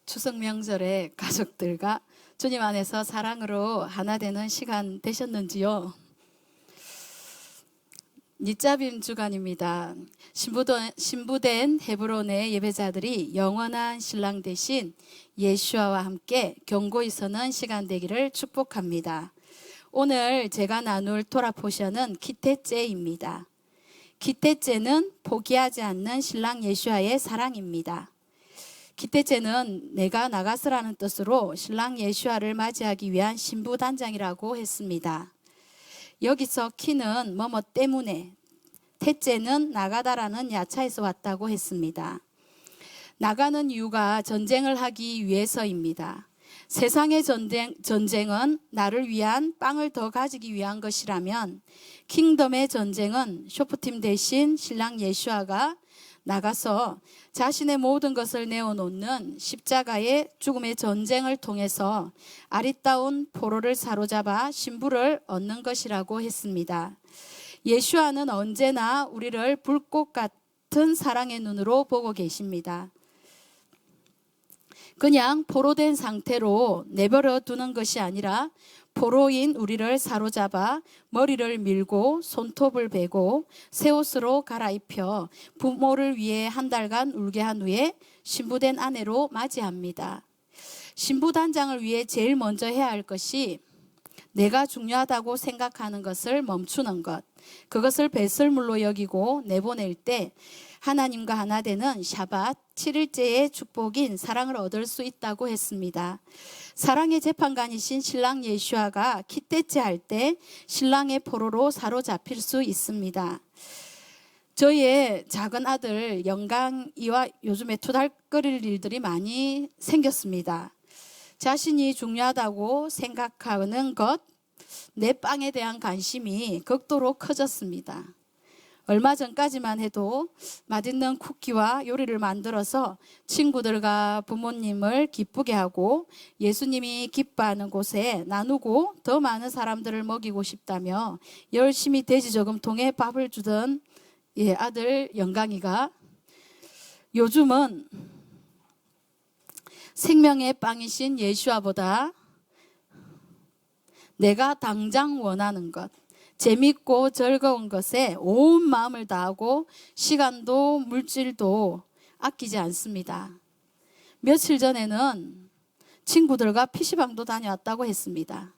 추석 명절에 가족들과 주님 안에서 사랑으로 하나 되는 시간 되셨는지요? 니짜빔 주간입니다. 신부된 헤브론의 예배자들이 영원한 신랑 되신 예수와와 함께 견고히 서는 시간 되기를 축복합니다. 오늘 제가 나눌 토라 포션은 기태째입니다. 기태째는 포기하지 않는 신랑 예수와의 사랑입니다. 기태째는 내가 나가서라는 뜻으로 신랑 예수와를 맞이하기 위한 신부단장이라고 했습니다. 여기서 키는 뭐뭐 때문에, 태째는 나가다라는 야차에서 왔다고 했습니다. 나가는 이유가 전쟁을 하기 위해서입니다. 세상의 전쟁은 나를 위한 빵을 더 가지기 위한 것이라면 킹덤의 전쟁은 쇼프팀 대신 신랑 예수와가 나가서 자신의 모든 것을 내어놓는 십자가의 죽음의 전쟁을 통해서 아리따운 포로를 사로잡아 신부를 얻는 것이라고 했습니다. 예수와는 언제나 우리를 불꽃 같은 사랑의 눈으로 보고 계십니다. 그냥 포로된 상태로 내버려 두는 것이 아니라 포로인 우리를 사로잡아 머리를 밀고 손톱을 베고 새 옷으로 갈아입혀 부모를 위해 한 달간 울게 한 후에 신부된 아내로 맞이합니다. 신부단장을 위해 제일 먼저 해야 할 것이 내가 중요하다고 생각하는 것을 멈추는 것, 그것을 배설물로 여기고 내보낼 때 하나님과 하나 되는 샤밧 7일째의 축복인 사랑을 얻을 수 있다고 했습니다. 사랑의 재판관이신 신랑 예수와가 기태째 할 때 신랑의 포로로 사로잡힐 수 있습니다. 저희의 작은 아들 영광이와 요즘에 투덜거릴 일들이 많이 생겼습니다. 자신이 중요하다고 생각하는 것, 내 빵에 대한 관심이 극도로 커졌습니다. 얼마 전까지만 해도 맛있는 쿠키와 요리를 만들어서 친구들과 부모님을 기쁘게 하고 예수님이 기뻐하는 곳에 나누고 더 많은 사람들을 먹이고 싶다며 열심히 돼지 저금통에 밥을 주던 아들 영광이가 요즘은 생명의 빵이신 예수와보다 내가 당장 원하는 것, 재밌고 즐거운 것에 온 마음을 다하고 시간도 물질도 아끼지 않습니다. 며칠 전에는 친구들과 PC방도 다녀왔다고 했습니다.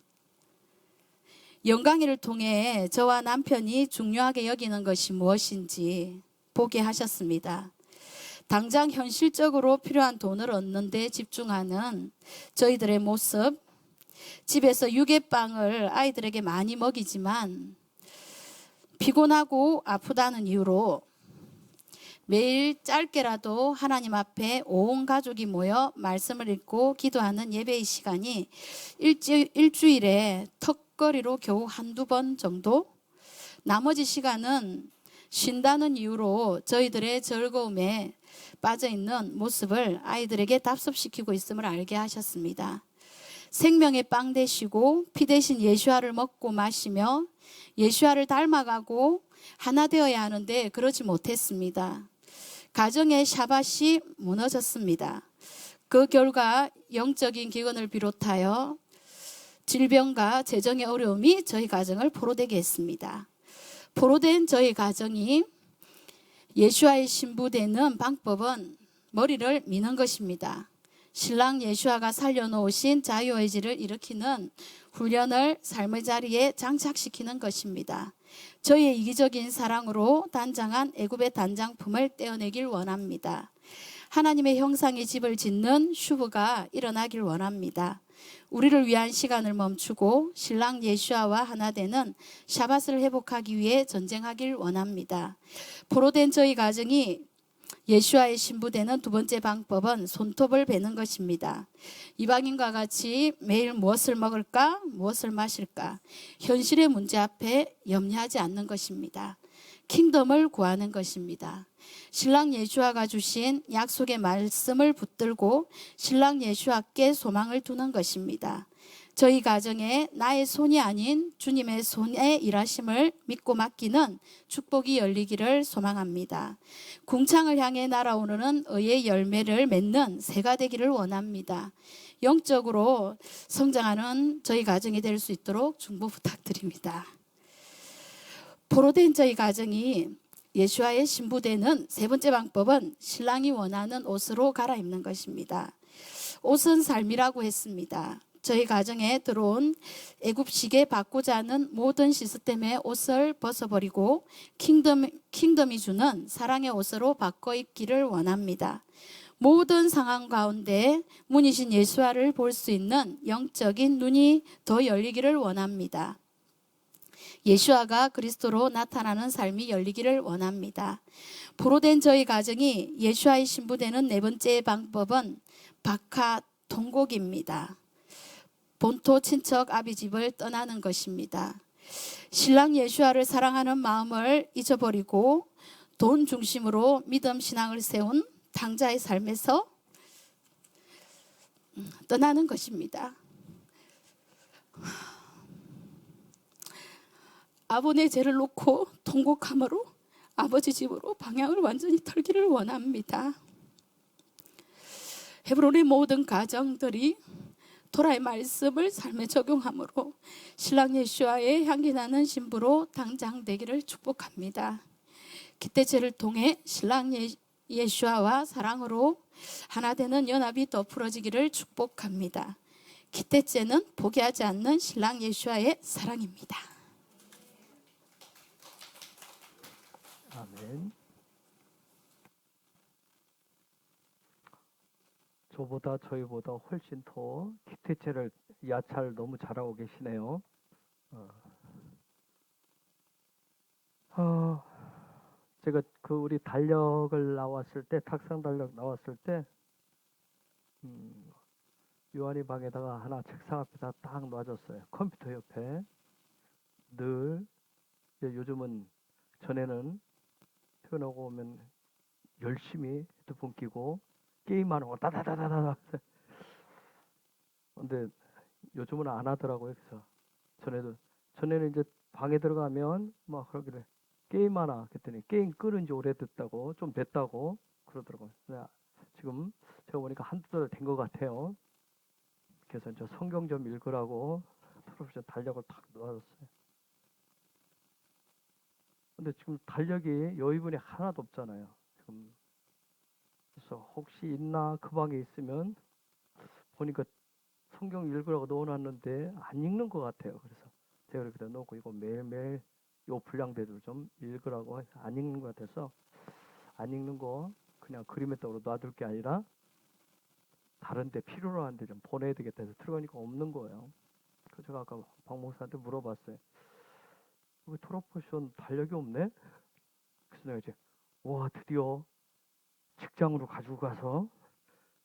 영광이를 통해 저와 남편이 중요하게 여기는 것이 무엇인지 보게 하셨습니다. 당장 현실적으로 필요한 돈을 얻는 데 집중하는 저희들의 모습, 집에서 유괴빵을 아이들에게 많이 먹이지만 피곤하고 아프다는 이유로 매일 짧게라도 하나님 앞에 온 가족이 모여 말씀을 읽고 기도하는 예배의 시간이 일주일에 턱걸이로 겨우 한두 번 정도, 나머지 시간은 쉰다는 이유로 저희들의 즐거움에 빠져있는 모습을 아이들에게 답습시키고 있음을 알게 하셨습니다. 생명의 빵 되시고 피 대신 예수와를 먹고 마시며 예수와를 닮아가고 하나 되어야 하는데 그러지 못했습니다. 가정의 샤밧이 무너졌습니다. 그 결과 영적인 기근을 비롯하여 질병과 재정의 어려움이 저희 가정을 포로되게 했습니다. 포로된 저희 가정이 예수와의 신부되는 방법은 머리를 미는 것입니다. 신랑 예수와가 살려놓으신 자유의지를 일으키는 훈련을 삶의 자리에 장착시키는 것입니다. 저희의 이기적인 사랑으로 단장한 애굽의 단장품을 떼어내길 원합니다. 하나님의 형상의 집을 짓는 슈브가 일어나길 원합니다. 우리를 위한 시간을 멈추고 신랑 예수와와 하나 되는 샤밧을 회복하기 위해 전쟁하길 원합니다. 포로된 저희 가정이 예수와의 신부되는 두 번째 방법은 손톱을 베는 것입니다. 이방인과 같이 매일 무엇을 먹을까, 무엇을 마실까, 현실의 문제 앞에 염려하지 않는 것입니다. 킹덤을 구하는 것입니다. 신랑 예수와가 주신 약속의 말씀을 붙들고 신랑 예수와께 소망을 두는 것입니다. 저희 가정에 나의 손이 아닌 주님의 손의 일하심을 믿고 맡기는 축복이 열리기를 소망합니다. 궁창을 향해 날아오르는 의의 열매를 맺는 새가 되기를 원합니다. 영적으로 성장하는 저희 가정이 될 수 있도록 중보 부탁드립니다. 포로된 저희 가정이 예수와의 신부되는 세 번째 방법은 신랑이 원하는 옷으로 갈아입는 것입니다. 옷은 삶이라고 했습니다. 저희 가정에 들어온 애굽식에 바꾸자 하는 모든 시스템의 옷을 벗어버리고 킹덤이 주는 사랑의 옷으로 바꿔 입기를 원합니다. 모든 상황 가운데 문이신 예수와를 볼 수 있는 영적인 눈이 더 열리기를 원합니다. 예수와가 그리스도로 나타나는 삶이 열리기를 원합니다. 포로된 저희 가정이 예수와의 신부되는 네 번째 방법은 박하 통곡입니다. 본토 친척 아비 집을 떠나는 것입니다. 신랑 예수와를 사랑하는 마음을 잊어버리고 돈 중심으로 믿음 신앙을 세운 당자의 삶에서 떠나는 것입니다. 아버지의 죄를 놓고 통곡함으로 아버지 집으로 방향을 완전히 털기를 원합니다. 헤브론의 모든 가정들이 토라의 말씀을 삶에 적용함으로 신랑 예수와의 향기 나는 신부로 당장되기를 축복합니다. 기대죄를 통해 신랑 예수와와 사랑으로 하나 되는 연합이 더 풀어지기를 축복합니다. 기대죄는 포기하지 않는 신랑 예수와의 사랑입니다. 아멘. 저희보다 훨씬 더 기태체를 야찰 너무 잘하고 계시네요. 제가 우리 달력을 나왔을 때, 탁상 달력 나왔을 때, 요한이 방에다가 하나 책상 앞에다 딱 놔줬어요. 컴퓨터 옆에. 늘, 요즘은, 전에는 퇴근하고 오면 열심히 헤드폰 끼고 게임하는 거 따다다다다. 근데 요즘은 안 하더라고요. 그래서 전에는 이제 방에 들어가면 막 그러길래 게임하나 그랬더니 게임 끊은 지 오래됐다고, 좀 됐다고 그러더라고요. 지금 제가 보니까 한두 달 된 것 같아요. 그래서 이제 성경 좀 읽으라고 프로페셔널 달력을 탁 놓아줬어요. 근데 지금 달력이 여의분이 하나도 없잖아요. 지금. 그래서 혹시 있나 그 방에 있으면 보니까 성경 읽으라고 넣어놨는데 안 읽는 것 같아요. 그래서 제가 이렇게 놓고 이거 매일매일 요 분량대로 좀 읽으라고 안 읽는 것 같아서 안 읽는 거 그냥 그림의 떡으로 놔둘 게 아니라 다른 데 필요로 하는데 좀 보내야 되겠다 해서 들어가니까 없는 거예요. 그래서 제가 아까 박 목사한테 물어봤어요. 왜 토라포션 달력이 없네? 그래서 내가 이제 와 드디어 직장으로 가지고 가서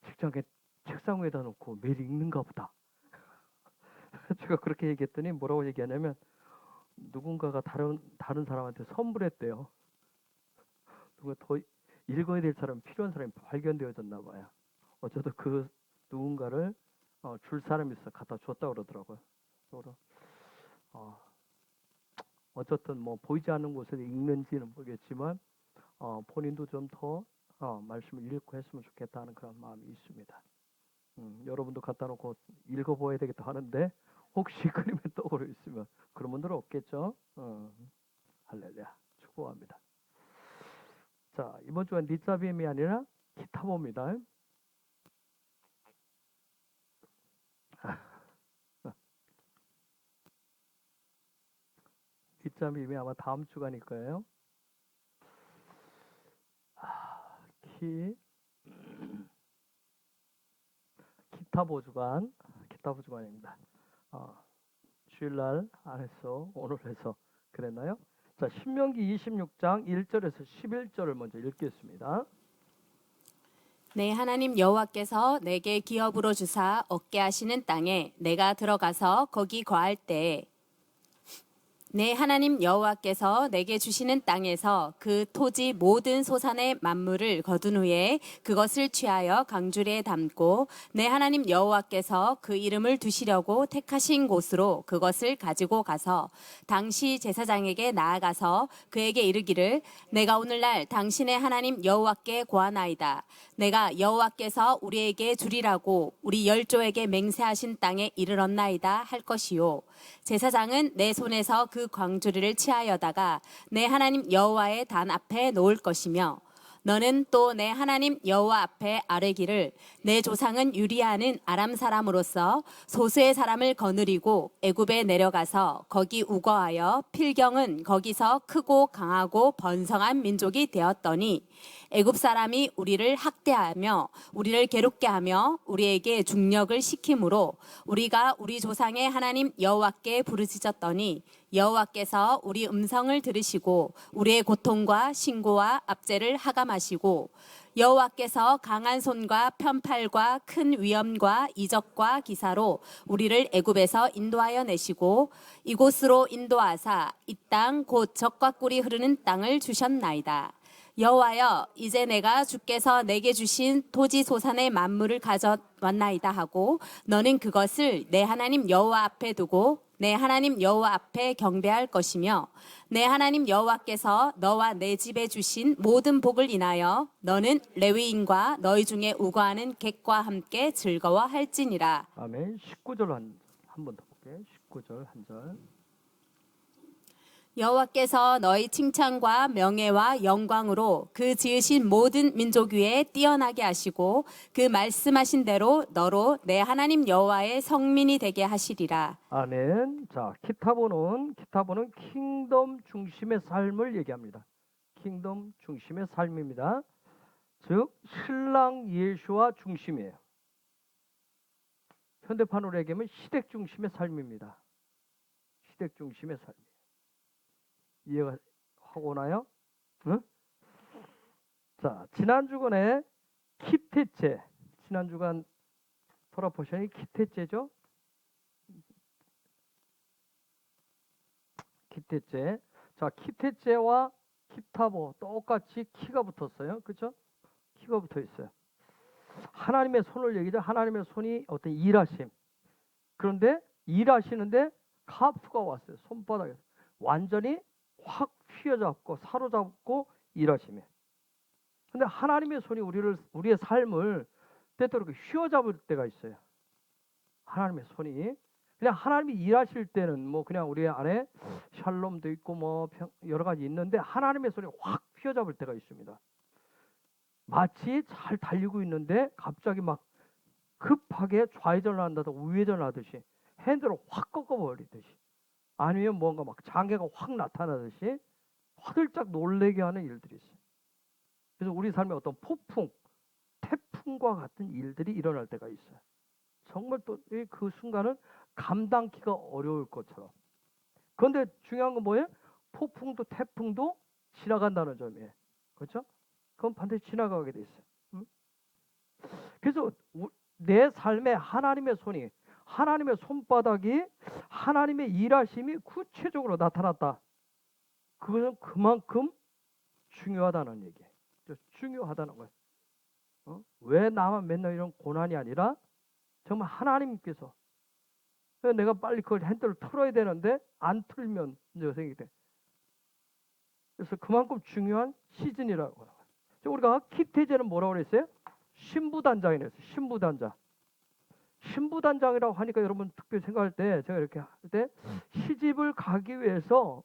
직장에 책상 위에다 놓고 매일 읽는가 보다. 제가 그렇게 얘기했더니 뭐라고 얘기하냐면 누군가가 다른 사람한테 선물했대요. 누가 더 읽어야 될 사람, 필요한 사람이 발견되어졌나 봐요. 어쩌다 그 누군가를 줄 사람이 있어 갖다 줬다 그러더라고요. 그래서 어쨌든 뭐 보이지 않는 곳에서 읽는지는 모르겠지만 본인도 좀 더 말씀을 읽고 했으면 좋겠다는 그런 마음이 있습니다. 여러분도 갖다 놓고 읽어보아야 되겠다 하는데 혹시 그림에 떠오르 있으면 그런 분들은 없겠죠? 할렐루야 축복합니다. 자, 이번 주간 니짜빔이 아니라 기타보입니다. 니짜빔이 아마 다음 주간일 거예요. 기타보 주간입니다. 주일날 안 했어. 오늘 해서 그랬나요? 자, 신명기 26장 1절에서 11절을 먼저 읽겠습니다. 내 하나님 여호와께서 내게 기업으로 주사 얻게 하시는 땅에 내가 들어가서 거기 거할 때에 내 하나님 여호와께서 내게 주시는 땅에서 그 토지 모든 소산의 만물을 거둔 후에 그것을 취하여 강주리에 담고 내 하나님 여호와께서 그 이름을 두시려고 택하신 곳으로 그것을 가지고 가서 당시 제사장에게 나아가서 그에게 이르기를 내가 오늘날 당신의 하나님 여호와께 고하나이다. 내가 여호와께서 우리에게 주리라고 우리 열조에게 맹세하신 땅에 이르렀나이다 할 것이요. 제사장은 내 손에서 그 광주리를 취하여다가 내 하나님 여호와의 단 앞에 놓을 것이며 너는 또 내 하나님 여호와 앞에 아뢰기를 내 조상은 유리아는 아람 사람으로서 소수의 사람을 거느리고 애굽에 내려가서 거기 우거하여 필경은 거기서 크고 강하고 번성한 민족이 되었더니 애굽 사람이 우리를 학대하며 우리를 괴롭게 하며 우리에게 중력을 시키므로 우리가 우리 조상의 하나님 여호와께 부르짖었더니 여호와께서 우리 음성을 들으시고 우리의 고통과 신고와 압제를 하감하시고 여호와께서 강한 손과 편팔과 큰 위엄과 이적과 기사로 우리를 애굽에서 인도하여 내시고 이곳으로 인도하사 이 땅 곧 젖과 꿀이 흐르는 땅을 주셨나이다. 여호와여 이제 내가 주께서 내게 주신 토지 소산의 만물을 가져왔나이다 하고 너는 그것을 내 하나님 여호와 앞에 두고 내 하나님 여호와 앞에 경배할 것이며 내 하나님 여호와께서 너와 내 집에 주신 모든 복을 인하여 너는 레위인과 너희 중에 우거하는 객과 함께 즐거워할지니라. 아멘. 19절 한 번 더 볼게요. 19절 한 절. 여호와께서 너희 칭찬과 명예와 영광으로 그 지으신 모든 민족 위에 뛰어나게 하시고 그 말씀하신 대로 너로 내 하나님 여호와의 성민이 되게 하시리라. 아멘. 자, 기타보는 킹덤 중심의 삶을 얘기합니다. 킹덤 중심의 삶입니다. 즉 신랑 예수와 중심이에요. 현대판으로 얘기하면 시댁 중심의 삶입니다. 시댁 중심의 삶. 이해가 하고 오나요? 응? 자, 지난 주간에 키테체, 지난 주간 토라 포션이 키테체죠? 키테체. 자, 키테체와 키타보 똑같이 키가 붙었어요. 그렇죠? 키가 붙어 있어요. 하나님의 손을 얘기죠. 하나님의 손이 어떤 일하심. 그런데 일하시는데 카프가 왔어요. 손바닥에 완전히 확 휘어잡고 사로잡고 일하시며. 근데 하나님의 손이 우리의 삶을 때때로 휘어잡을 때가 있어요. 하나님의 손이. 그냥 하나님이 일하실 때는 뭐 그냥 우리 안에 샬롬도 있고 뭐 여러 가지 있는데 하나님의 손이 확 휘어잡을 때가 있습니다. 마치 잘 달리고 있는데 갑자기 막 급하게 좌회전을 한다든가 우회전을 하듯이 핸들을 확 꺾어버리듯이 아니면 뭔가 막 장애가 확 나타나듯이 화들짝 놀래게 하는 일들이 있어요. 그래서 우리 삶에 어떤 폭풍, 태풍과 같은 일들이 일어날 때가 있어요. 정말 또 그 순간은 감당키가 어려울 것처럼. 그런데 중요한 건 뭐예요? 폭풍도 태풍도 지나간다는 점이에요. 그렇죠? 그건 반드시 지나가게 돼 있어요. 그래서 내 삶에 하나님의 손이, 하나님의 손바닥이, 하나님의 일하심이 구체적으로 나타났다. 그것은 그만큼 중요하다는 얘기예요. 중요하다는 거예요. 왜 나만 맨날 이런 고난이 아니라 정말 하나님께서 내가 빨리 그걸 핸들을 틀어야 되는데 안 틀면 문제가 생기게 돼. 그래서 그만큼 중요한 시즌이라고 하는 거예요. 우리가 키테제는 뭐라고 그랬어요? 신부단장이라고 했어요. 신부단장. 신부단장이라고 하니까 여러분 특별히 생각할 때 제가 이렇게 할 때 시집을 가기 위해서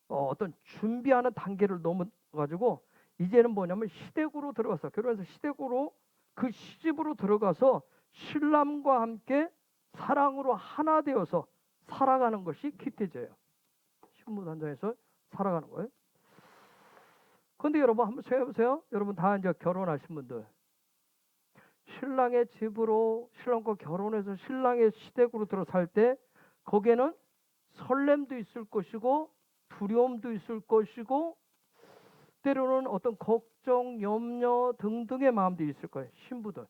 어떤 준비하는 단계를 넘어가지고 이제는 뭐냐면 시댁으로 들어가서 결혼해서 시댁으로 그 시집으로 들어가서 신랑과 함께 사랑으로 하나 되어서 살아가는 것이 키테제예요. 신부단장에서 살아가는 거예요. 그런데 여러분 한번 생각해보세요. 여러분 다 이제 결혼하신 분들 신랑의 집으로 신랑과 결혼해서 신랑의 시댁으로 들어 살 때 거기에는 설렘도 있을 것이고 두려움도 있을 것이고 때로는 어떤 걱정, 염려 등등의 마음들이 있을 거예요. 신부들,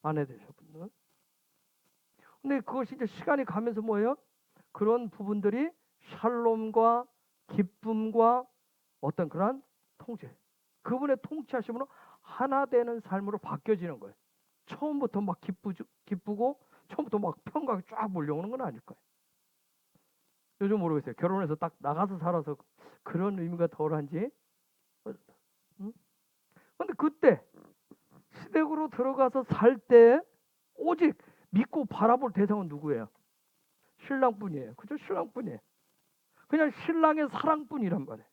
아내 되셨분들. 근데 그것이 이제 시간이 가면서 뭐예요? 그런 부분들이 샬롬과 기쁨과 어떤 그러한 통치, 그분의 통치하심으로 하나 되는 삶으로 바뀌어지는 거예요. 처음부터 막 기쁘고 처음부터 막 평강이 쫙 몰려오는 건 아닐 거예요. 요즘 모르겠어요. 결혼해서 딱 나가서 살아서 그런 의미가 덜한지. 근데 그때 시댁으로 들어가서 살 때 오직 믿고 바라볼 대상은 누구예요? 신랑뿐이에요. 그죠? 신랑뿐이에요. 그냥 신랑의 사랑뿐이란 말이에요.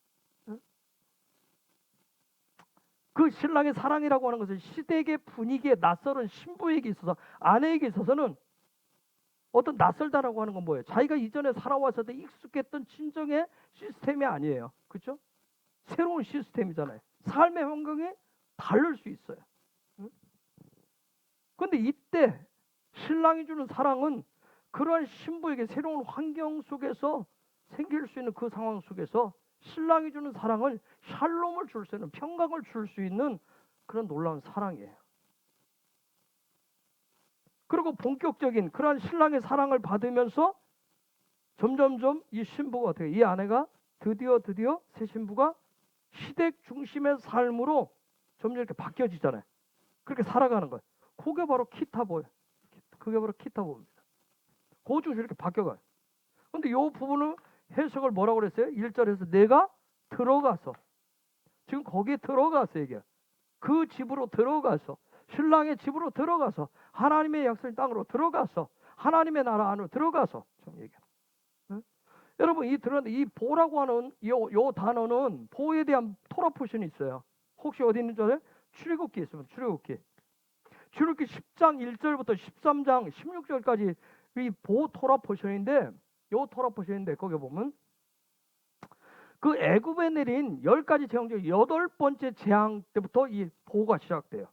그 신랑의 사랑이라고 하는 것은 시댁의 분위기에 낯설은 신부에게 있어서, 아내에게 있어서는 어떤 낯설다라고 하는 건 뭐예요? 자기가 이전에 살아왔을 때 익숙했던 친정의 시스템이 아니에요. 그렇죠? 새로운 시스템이잖아요. 삶의 환경이 다를 수 있어요. 그런데 이때 신랑이 주는 사랑은 그러한 신부에게 새로운 환경 속에서 생길 수 있는 그 상황 속에서 신랑이 주는 사랑을, 샬롬을 줄 수 있는, 평강을 줄 수 있는 그런 놀라운 사랑이에요. 그리고 본격적인 그러한 신랑의 사랑을 받으면서 점점점 이 신부가 어떻게, 이 아내가 드디어 새 신부가 시댁 중심의 삶으로 점점 이렇게 바뀌어지잖아요. 그렇게 살아가는 거예요. 그게 바로 키타보예요. 그게 바로 키타보입니다. 그 중에서 이렇게 바뀌어가요. 근데 이 부분은 해석을 뭐라고 그랬어요? 1절에서 내가 들어가서, 지금 거기에 들어가서 얘기해요. 그 집으로 들어가서, 신랑의 집으로 들어가서, 하나님의 약속의 땅으로 들어가서, 하나님의 나라 안으로 들어가서 좀 얘기해요. 응? 여러분, 이 보라고 하는 요 단어는 보에 대한 토라 포션이 있어요. 혹시 어디 있는 줄 알아요? 출애굽기에 있습니다. 출애굽기 10장 1절부터 13장 16절까지 이 보 토라 포션인데, 요 토라 포션인데 거기 보면 그 애굽에 내린 10가지 재앙 중 8번째 재앙 때부터 이 보가 시작돼요.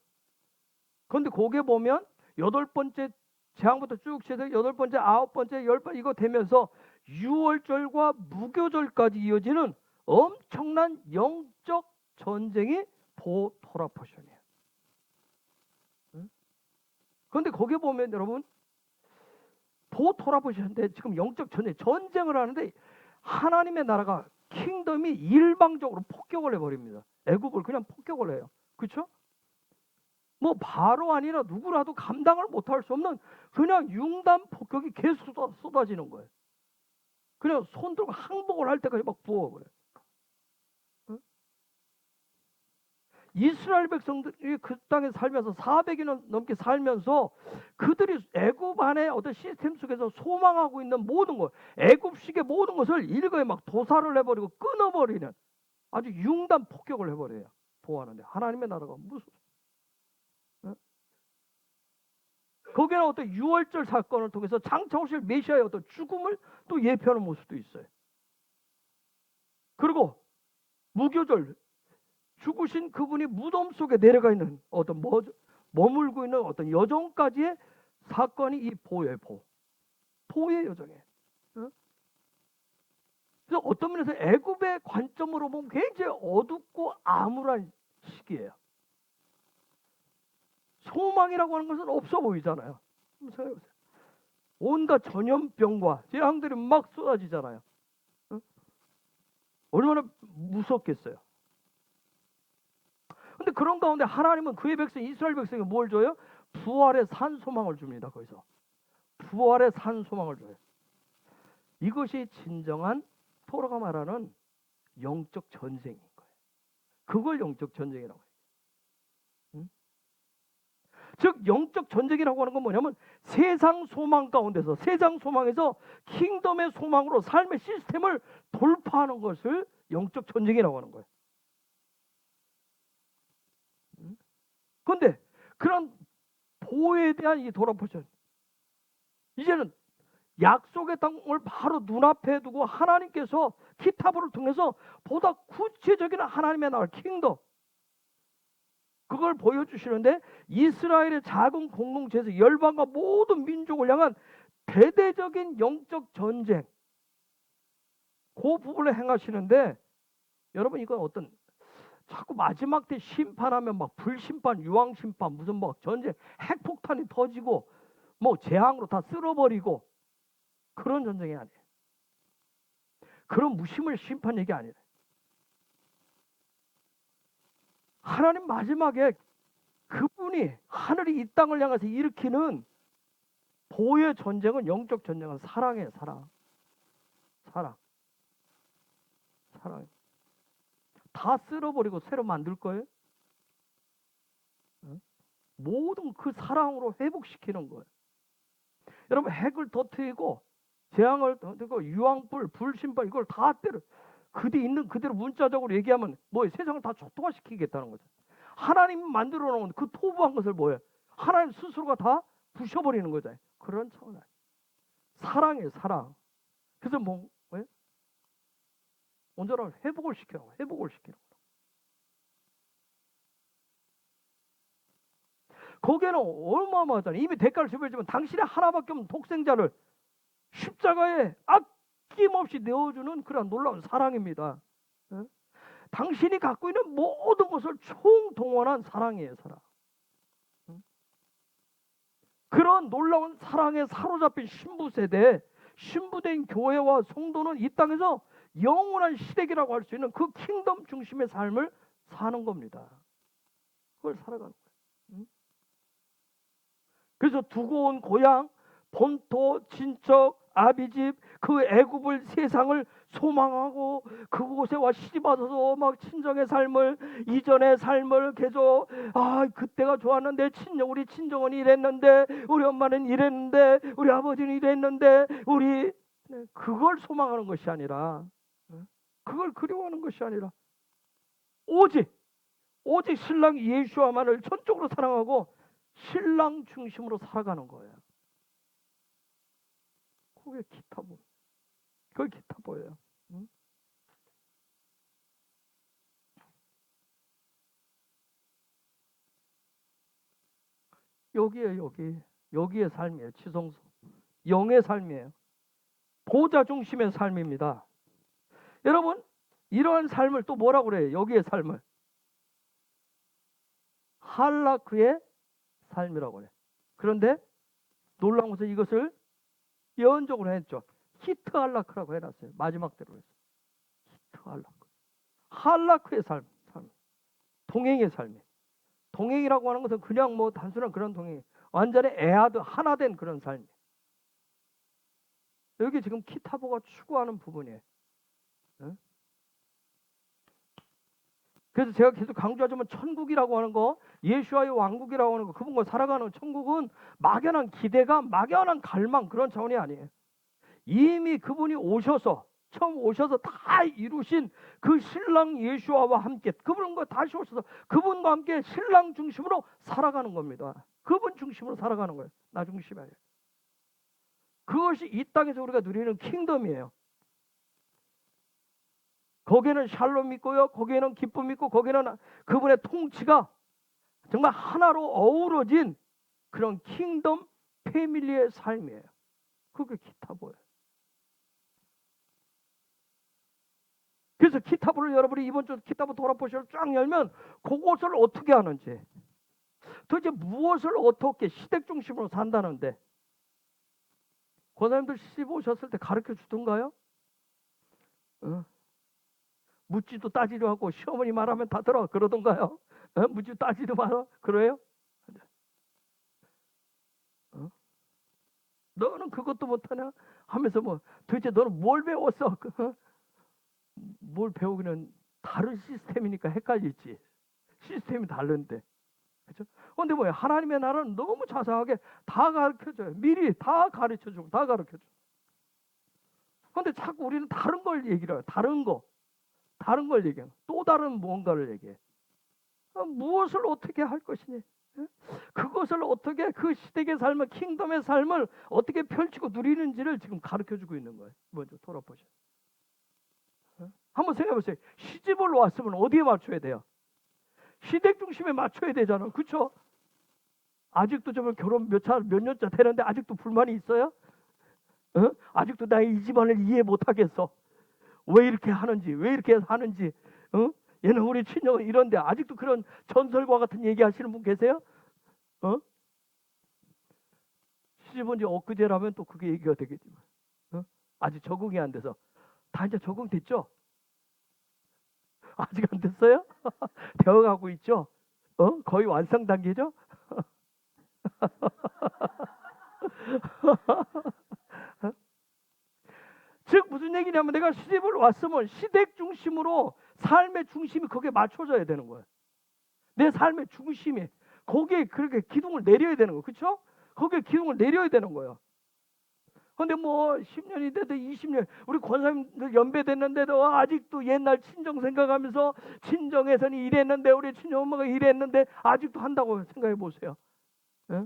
그런데 거기에 보면 8번째 재앙부터 쭉 시작해서 8번째, 9번째, 10번 이거 되면서 6월절과 무교절까지 이어지는 엄청난 영적 전쟁이 보 토라 포션이에요. 그런데 거기에 보면 여러분 보 토라 포션인데 지금 영적 전쟁을 하는데 하나님의 나라가 킹덤이 일방적으로 폭격을 해버립니다. 애굽을 그냥 폭격을 해요. 그렇죠? 뭐 바로 아니라 누구라도 감당을 못할 수 없는 그냥 융단 폭격이 계속 쏟아지는 거예요. 그냥 손 들고 항복을 할 때까지 막 부어버려요. 응? 이스라엘 백성들이 그 땅에 살면서 400년 넘게 살면서 그들이 애굽 안에 어떤 시스템 속에서 소망하고 있는 모든 것, 애굽식의 모든 것을 일거에 막 도살을 해버리고 끊어버리는 아주 융단 폭격을 해버려요. 보호하는데 하나님의 나라가 무슨, 거기에는 어떤 6월절 사건을 통해서 장차 오실 메시아의 어떤 죽음을 또 예표하는 모습도 있어요. 그리고 무교절, 죽으신 그분이 무덤 속에 내려가 있는 어떤 머물고 있는 어떤 여정까지의 사건이 이 보예요. 보의 여정이에요. 그래서 어떤 면에서 애굽의 관점으로 보면 굉장히 어둡고 암울한 시기예요. 소망이라고 하는 것은 없어 보이잖아요. 생각해보세요. 온갖 전염병과 재앙들이 막 쏟아지잖아요. 얼마나 무섭겠어요. 근데 그런 가운데 하나님은 그의 백성 이스라엘 백성에게 뭘 줘요? 부활의 산 소망을 줍니다. 거기서 부활의 산 소망을 줘요. 이것이 진정한 토라가 말하는 영적 전쟁인 거예요. 그걸 영적 전쟁이라고 해요. 즉 영적 전쟁이라고 하는 건 뭐냐면 세상 소망 가운데서, 세상 소망에서 킹덤의 소망으로 삶의 시스템을 돌파하는 것을 영적 전쟁이라고 하는 거예요. 그런데 그런 보호에 대한 이 돌아보죠. 이제는 약속의 땅을 바로 눈앞에 두고 하나님께서 키타브를 통해서 보다 구체적인 하나님의 나라 킹덤, 그걸 보여주시는데 이스라엘의 작은 공동체에서 열방과 모든 민족을 향한 대대적인 영적 전쟁, 그 부분을 행하시는데, 여러분 이건 어떤 자꾸 마지막 때 심판하면 막 불심판, 유황심판, 무슨 막 전쟁, 핵폭탄이 터지고 뭐 재앙으로 다 쓸어버리고 그런 전쟁이 아니에요. 그런 무심을 심판 얘기 아니에요. 하나님 마지막에 그분이 하늘이 이 땅을 향해서 일으키는 보혈 전쟁은, 영적 전쟁은 사랑이에요. 사랑. 다 쓸어버리고 새로 만들 거예요. 모든 그 사랑으로 회복시키는 거예요. 여러분, 핵을 터뜨리고 재앙을 터뜨리고 유황불, 불신발 이걸 다 때려 그대 있는 그대로 문자적으로 얘기하면 뭐예요? 세상을 다 초토화시키겠다는 거죠. 하나님 만들어 놓은 그 토부한 것을 뭐예요? 하나님 스스로가 다 부셔버리는 거잖아요. 그런 차원 아니에요. 사랑이에요. 사랑. 그래서 왜? 온전한 회복을 시키는 거예요. 회복을 시키는 거예요. 거기에는 어마어마하잖아요. 이미 대가를 지불했지만 당신의 하나밖에 없는 독생자를 십자가에 아낌없이 내어주는 그런 놀라운 사랑입니다. 당신이 갖고 있는 모든 것을 총동원한 사랑이에요. 사랑. 그런 놀라운 사랑에 사로잡힌 신부세대, 신부된 교회와 성도는 이 땅에서 영원한 시댁이라고 할 수 있는 그 킹덤 중심의 삶을 사는 겁니다. 그걸 살아가는 거예요. 그래서 두고 온 고향, 본토, 친척, 아비집, 그 애굽을 세상을 소망하고 그곳에 와 시집와서 막 친정의 삶을, 이전의 삶을 계속 그때가 좋았는데 우리 친정은 이랬는데, 우리 엄마는 이랬는데, 우리 아버지는 이랬는데, 우리 그걸 소망하는 것이 아니라, 그걸 그리워하는 것이 아니라 오직 신랑 예수와만을 전적으로 사랑하고 신랑 중심으로 살아가는 거예요. 그게 기타보. 그게 기타보예요. 여기의 삶이에요. 지성소. 영의 삶이에요. 보좌 중심의 삶입니다. 여러분, 이러한 삶을 또 뭐라고 그래요? 여기의 삶을 할라크의 삶이라고 그래요. 그런데 놀라운 것은 이것을 예언적으로 했죠. 히트 할라크라고 해놨어요. 마지막 대로 했어요. 히트 할라크. 할라크의 삶. 동행의 삶이에요. 동행이라고 하는 것은 그냥 단순한 그런 동행, 완전히 에아드 하나 된 그런 삶이에요. 여기 지금 키타보가 추구하는 부분이에요. 그래서 제가 계속 강조하자면 천국이라고 하는 거, 예수와의 왕국이라고 하는 거, 그분과 살아가는 천국은 막연한 기대감, 막연한 갈망, 그런 차원이 아니에요. 이미 그분이 처음 오셔서 다 이루신 그 신랑 예수와 함께, 그분과 다시 오셔서 그분과 함께 신랑 중심으로 살아가는 겁니다. 그분 중심으로 살아가는 거예요. 나 중심이 아니에요. 그것이 이 땅에서 우리가 누리는 킹덤이에요. 거기에는 샬롬이 있고요. 거기에는 기쁨이 있고, 거기에는 그분의 통치가 정말 하나로 어우러진 그런 킹덤 패밀리의 삶이에요. 그게 키타보예요. 그래서 키타보를 여러분이 이번 주 키타보 돌아보시를 쫙 열면 그것을 어떻게 하는지, 도대체 무엇을 어떻게 시댁 중심으로 산다는데, 권사님들 시집 오셨을 때 가르쳐 주던가요? 묻지도 따지도 하고 시어머니 말하면 다 들어 그러던가요? 묻지도 따지도 말아 그래요? 너는 그것도 못하냐 하면서 도대체 너는 뭘 배웠어? 뭘 배우기는 다른 시스템이니까 헷갈리지. 시스템이 다른데, 그렇죠? 근데 하나님의 나라는 너무 자세하게 다 가르쳐줘요. 미리 다 가르쳐주고 다 가르쳐줘. 근데 자꾸 우리는 다른 걸 얘기를 해요. 다른 걸 얘기해요. 또 다른 뭔가를 얘기해. 무엇을 어떻게 할 것이니? 그것을 어떻게, 그 시댁의 삶을, 킹덤의 삶을 어떻게 펼치고 누리는지를 지금 가르쳐주고 있는 거예요. 먼저 돌아보세요. 한번 생각해보세요. 시집을 왔으면 어디에 맞춰야 돼요? 시댁 중심에 맞춰야 되잖아. 그렇죠? 아직도 좀 결혼 몇 년차 되는데 아직도 불만이 있어요? 아직도 나 이 집안을 이해 못하겠어. 왜 이렇게 하는지, 왜 이렇게 하는지, 얘는 우리 친정은 이런데, 아직도 그런 전설과 같은 얘기 하시는 분 계세요? 시집 온 지 엊그제라면 또 그게 얘기가 되겠지만, 아직 적응이 안 돼서 다 이제 적응됐죠? 아직 안 됐어요? 되어가고 있죠? 거의 완성 단계죠? 즉 무슨 얘기냐면 내가 시집을 왔으면 시댁 중심으로 삶의 중심이 거기에 맞춰져야 되는 거예요. 내 삶의 중심이 거기에 그렇게 기둥을 내려야 되는 거예요. 그렇죠? 거기에 기둥을 내려야 되는 거예요. 근데 뭐 10년이 돼도 20년 우리 권사님들 연배됐는데도 아직도 옛날 친정 생각하면서 친정에서는 이랬는데 우리 친정엄마가 이랬는데 아직도 한다고 생각해 보세요. 예?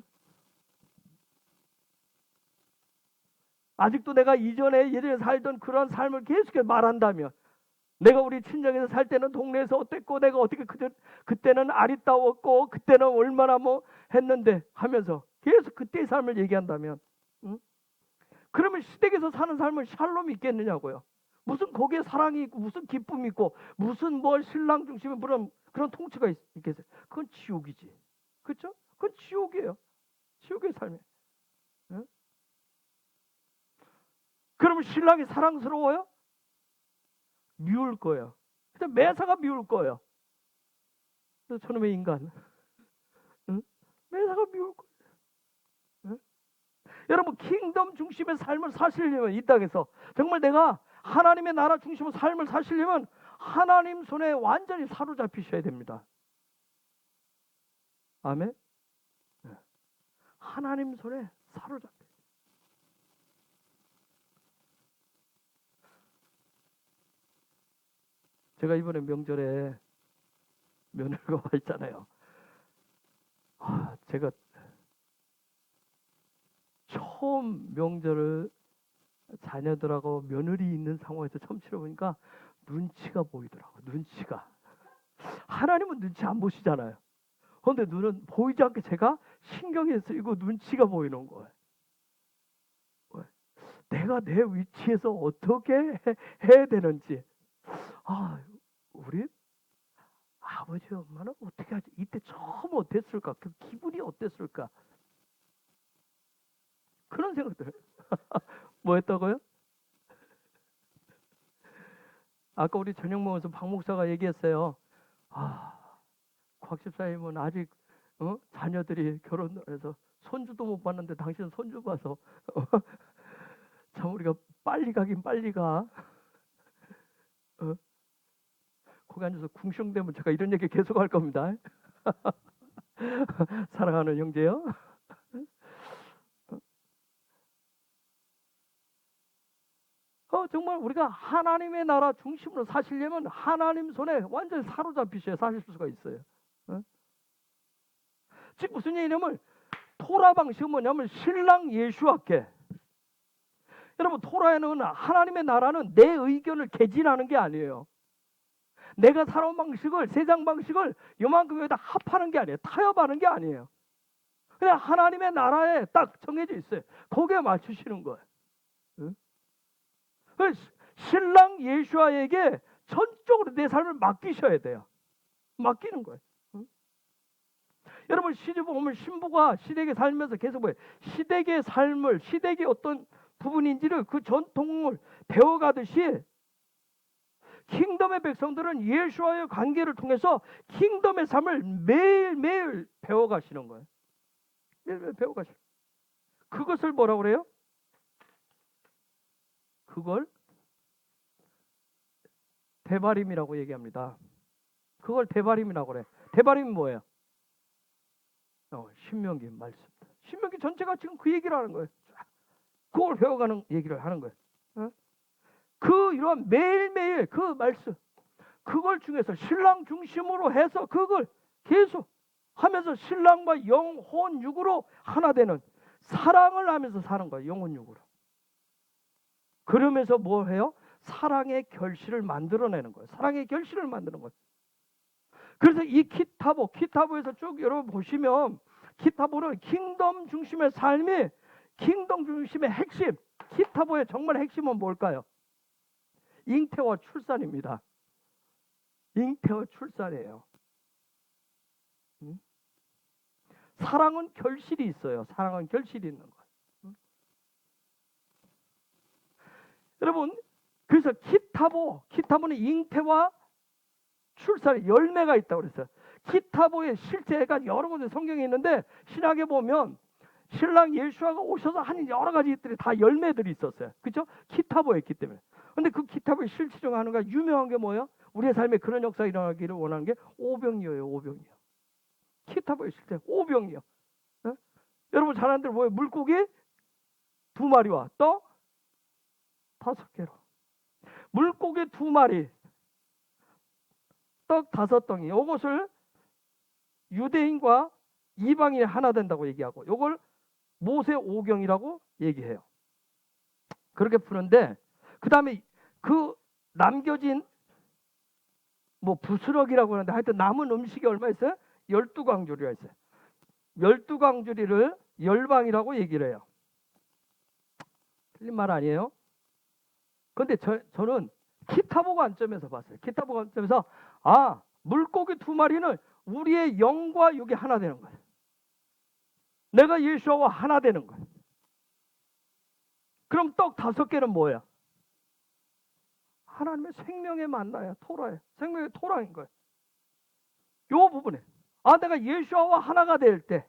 아직도 내가 이전에 예전에 살던 그런 삶을 계속해서 말한다면 내가 우리 친정에서 살 때는 동네에서 어땠고 내가 어떻게 그때는 아리따웠고 그때는 얼마나 뭐 했는데 하면서 계속 그때의 삶을 얘기한다면 그러면 시댁에서 사는 삶은 샬롬이 있겠느냐고요. 무슨 거기에 사랑이 있고 무슨 기쁨이 있고 무슨 뭐 신랑 중심의 그런 통치가 있겠어요. 그건 지옥이지. 그렇죠? 그건 지옥이에요. 지옥의 삶이에요. 응? 그러면 신랑이 사랑스러워요? 미울 거예요. 그냥 매사가 미울 거예요. 저놈의 인간. 응? 매사가 미울 거예요. 응? 여러분 킹덤 중심의 삶을 사시려면 이 땅에서 정말 내가 하나님의 나라 중심의 삶을 사시려면 하나님 손에 완전히 사로잡히셔야 됩니다. 아멘. 하나님 손에 사로잡혀. 제가 이번에 명절에 며느리가 와 있잖아요. 제가 처음 명절을 자녀들하고 며느리 있는 상황에서 처음 치러보니까 눈치가 보이더라고. 눈치가. 하나님은 눈치 안 보시잖아요. 그런데 눈은 보이지 않게 제가 신경이 쓰이고 눈치가 보이는 거예요. 내가 내 위치에서 어떻게 해야 되는지. 우리 아버지 엄마는 어떻게 하지? 이때 처음 어땠을까? 그 기분이 어땠을까? 그런 생각들. 뭐 했다고요? 아까 우리 저녁 먹어서 박 목사가 얘기했어요. 곽 집사님은 아직 자녀들이 결혼을 해서 손주도 못 봤는데 당신은 손주 봐서 참 우리가 빨리 가긴 빨리 가. 거기 앉아서 궁시렁대면 제가 이런 얘기 계속 할 겁니다. 사랑하는 형제요. 정말 우리가 하나님의 나라 중심으로 사시려면 하나님 손에 완전히 사로잡히셔야 사실 수가 있어요. 즉 무슨 얘기냐면 토라 방식은 뭐냐면 신랑 예수와께. 여러분 토라에는 하나님의 나라는 내 의견을 개진하는 게 아니에요. 내가 살아온 방식을 세상 방식을 요만큼 여기다 합하는 게 아니에요. 타협하는 게 아니에요. 그냥 하나님의 나라에 딱 정해져 있어요. 거기에 맞추시는 거예요. 신랑 예수와에게 전적으로 내 삶을 맡기셔야 돼요. 맡기는 거예요. 여러분 시집 오면 신부가 시댁에 살면서 계속 뭐예요? 시댁의 삶을 시댁의 어떤 부분인지를 그 전통을 배워가듯이 킹덤의 백성들은 예수와의 관계를 통해서 킹덤의 삶을 매일매일 배워가시는 거예요. 매일매일 배워가시는 거예요. 그것을 뭐라고 그래요? 그걸 대바림이라고 얘기합니다. 그걸 대바림이라고 그래. 대바림이 뭐예요? 신명기 말씀. 신명기 전체가 지금 그 얘기를 하는 거예요. 그걸 배워가는 얘기를 하는 거예요. 그 이런 매일매일 그 말씀, 그걸 중에서 신랑 중심으로 해서 그걸 계속 하면서 신랑과 영혼 육으로 하나 되는 사랑을 하면서 사는 거예요. 영혼 육으로. 그러면서 뭐 해요? 사랑의 결실을 만들어내는 거예요. 사랑의 결실을 만드는 거예요. 그래서 이 키타보에서 쭉 여러분 보시면 키타보는 킹덤 중심의 삶이 킹덤 중심의 핵심, 키타보의 정말 핵심은 뭘까요? 잉태와 출산입니다. 잉태와 출산이에요. 사랑은 결실이 있어요. 사랑은 결실이 있는 거예요. 여러분 그래서 키타보는 잉태와 출산의 열매가 있다고 그랬어요. 키타보의 실제가 여러 군데 성경에 있는데 신약에 보면 신랑 예수아가 오셔서 하는 여러 가지들이 다 열매들이 있었어요. 그렇죠? 키타보였기 때문에. 근데 그 키타보의 실체 중 하나가 유명한 게 뭐예요? 우리의 삶에 그런 역사가 일어나기를 원하는 게 오병이어요. 오병이어. 키타보의 실체 오병이어. 네? 여러분 잘 아는 대로 뭐예요? 물고기 2마리와 떡 5개로. 물고기 2마리, 떡 5덩이. 이것을 유대인과 이방인이 하나 된다고 얘기하고, 이걸 모세 오경이라고 얘기해요. 그렇게 푸는데, 그 다음에 그 남겨진 뭐 부스럭이라고 하는데 하여튼 남은 음식이 얼마 있어요? 12광주리가 있어요. 12광주리를 열방이라고 얘기를 해요. 틀린 말 아니에요? 근데 저는 키타보 관점에서 봤어요. 키타보 관점에서 물고기 2마리는 우리의 영과 육이 하나 되는 거예요. 내가 예수와 하나 되는 거예요. 그럼 떡 5개는 뭐예요? 하나님의 생명의 만나예요. 토라예요. 생명의 토라인 거예요. 요 부분에 내가 예수와 하나가 될 때,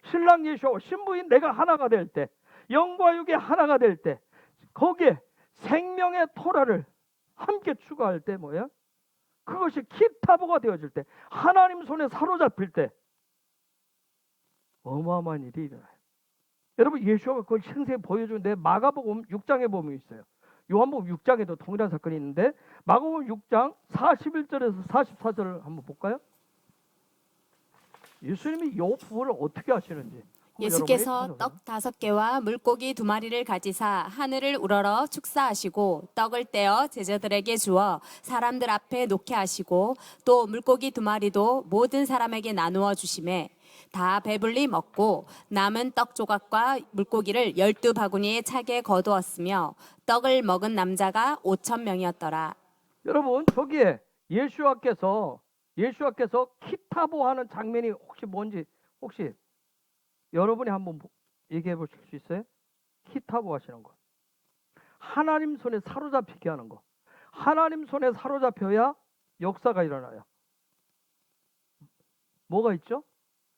신랑 예수와 신부인 내가 하나가 될 때, 영과 육이 하나가 될 때, 거기에 생명의 토라를 함께 추가할 때 뭐야? 그것이 키타보가 되어질 때, 하나님 손에 사로잡힐 때 어마어마한 일이 일어나요. 여러분 예수가 그걸 생생히 보여주는데 마가복음 6장에 보면 있어요. 요한복음 6장에도 동일한 사건이 있는데 마가복음 6장 41절에서 44절을 한번 볼까요? 예수님이 이 부분을 어떻게 하시는지. 예수께서 떡 5개와 물고기 2마리를 가지사 하늘을 우러러 축사하시고 떡을 떼어 제자들에게 주어 사람들 앞에 놓게 하시고 또 물고기 2마리도 모든 사람에게 나누어 주시매 다 배불리 먹고 남은 떡 조각과 물고기를 12바구니에 차게 거두었으며 떡을 먹은 남자가 5,000명이었더라. 여러분 저기에 예수와께서 키타보 하는 장면이 혹시 뭔지 혹시 여러분이 한번 얘기해 보실 수 있어요? 키타보 하시는 거. 하나님 손에 사로잡히게 하는 거. 하나님 손에 사로잡혀야 역사가 일어나요. 뭐가 있죠?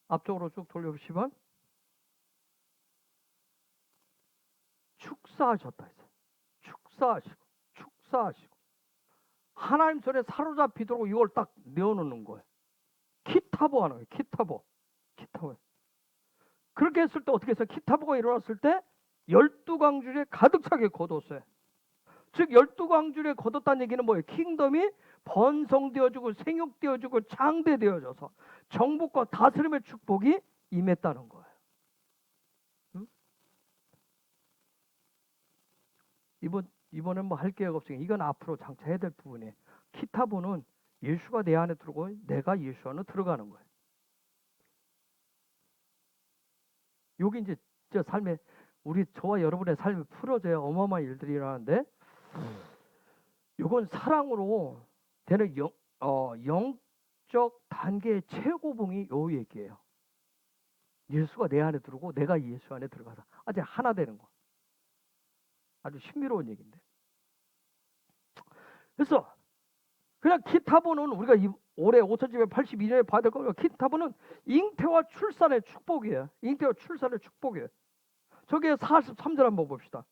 앞쪽으로 쭉 돌려보시면 축사하셨다 했어요. 축사하시고 하나님 손에 사로잡히도록 이걸 딱 내어놓는 거예요. 키타보 하는 거예요. 키타보. 그렇게 했을 때 어떻게 했어요? 키타보가 일어났을 때 12광주리에 가득 차게 거뒀어요. 즉 12광주리에 거뒀다는 얘기는 뭐예요? 킹덤이 번성되어지고 생육되어지고 장대되어져서 정복과 다스림의 축복이 임했다는 거예요. 이번엔 뭐 할 계획 없으니까 이건 앞으로 장차해야 될 부분이에요. 키타보는 예수가 내 안에 들어오고 내가 예수 안에 들어가는 거예요. 여기 이제 저 삶에 저와 여러분의 삶에 풀어져야 어마어마한 일들이 일어나는데 이건 사랑으로 되는 영적 단계의 최고봉이 요 얘기예요. 예수가 내 안에 들어오고 내가 예수 안에 들어가서 아주 하나 되는 거. 아주 신비로운 얘기인데. 그래서 그냥 키타보는 우리가 올해 5782년에 봐야 될 거고요. 키타보는 잉태와 출산의 축복이에요. 잉태와 출산의 축복이에요. 저기에 43절 한번 봅시다.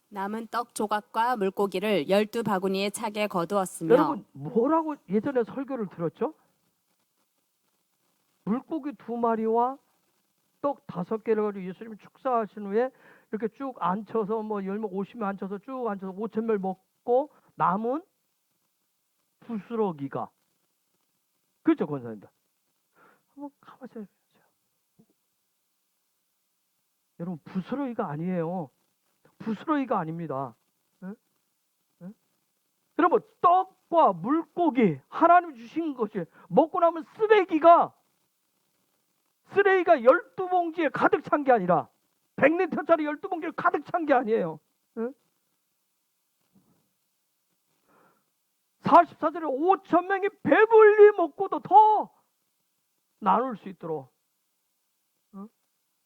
남은 떡 조각과 물고기를 12바구니에 차게 거두었으며. 여러분 뭐라고 예전에 설교를 들었죠? 물고기 2마리와 떡 5개를 가지고 예수님이 축사하신 후에 이렇게 쭉 앉혀서 뭐 열매 50명 앉혀서 쭉 앉혀서 5,000명 먹고 남은 부스러기가 그렇죠 권사님들. 한번 가만히 생각해 보세요. 여러분 부스러기가 아니에요. 부스러기가 아닙니다. 네? 네? 여러분 떡과 물고기 하나님 주신 것이 먹고 나면 쓰레기가 12봉지에 가득 찬 게 아니라 100리터짜리 12봉지에 가득 찬 게 아니에요. 네? 44절에 5,000명이 배불리 먹고도 더 나눌 수 있도록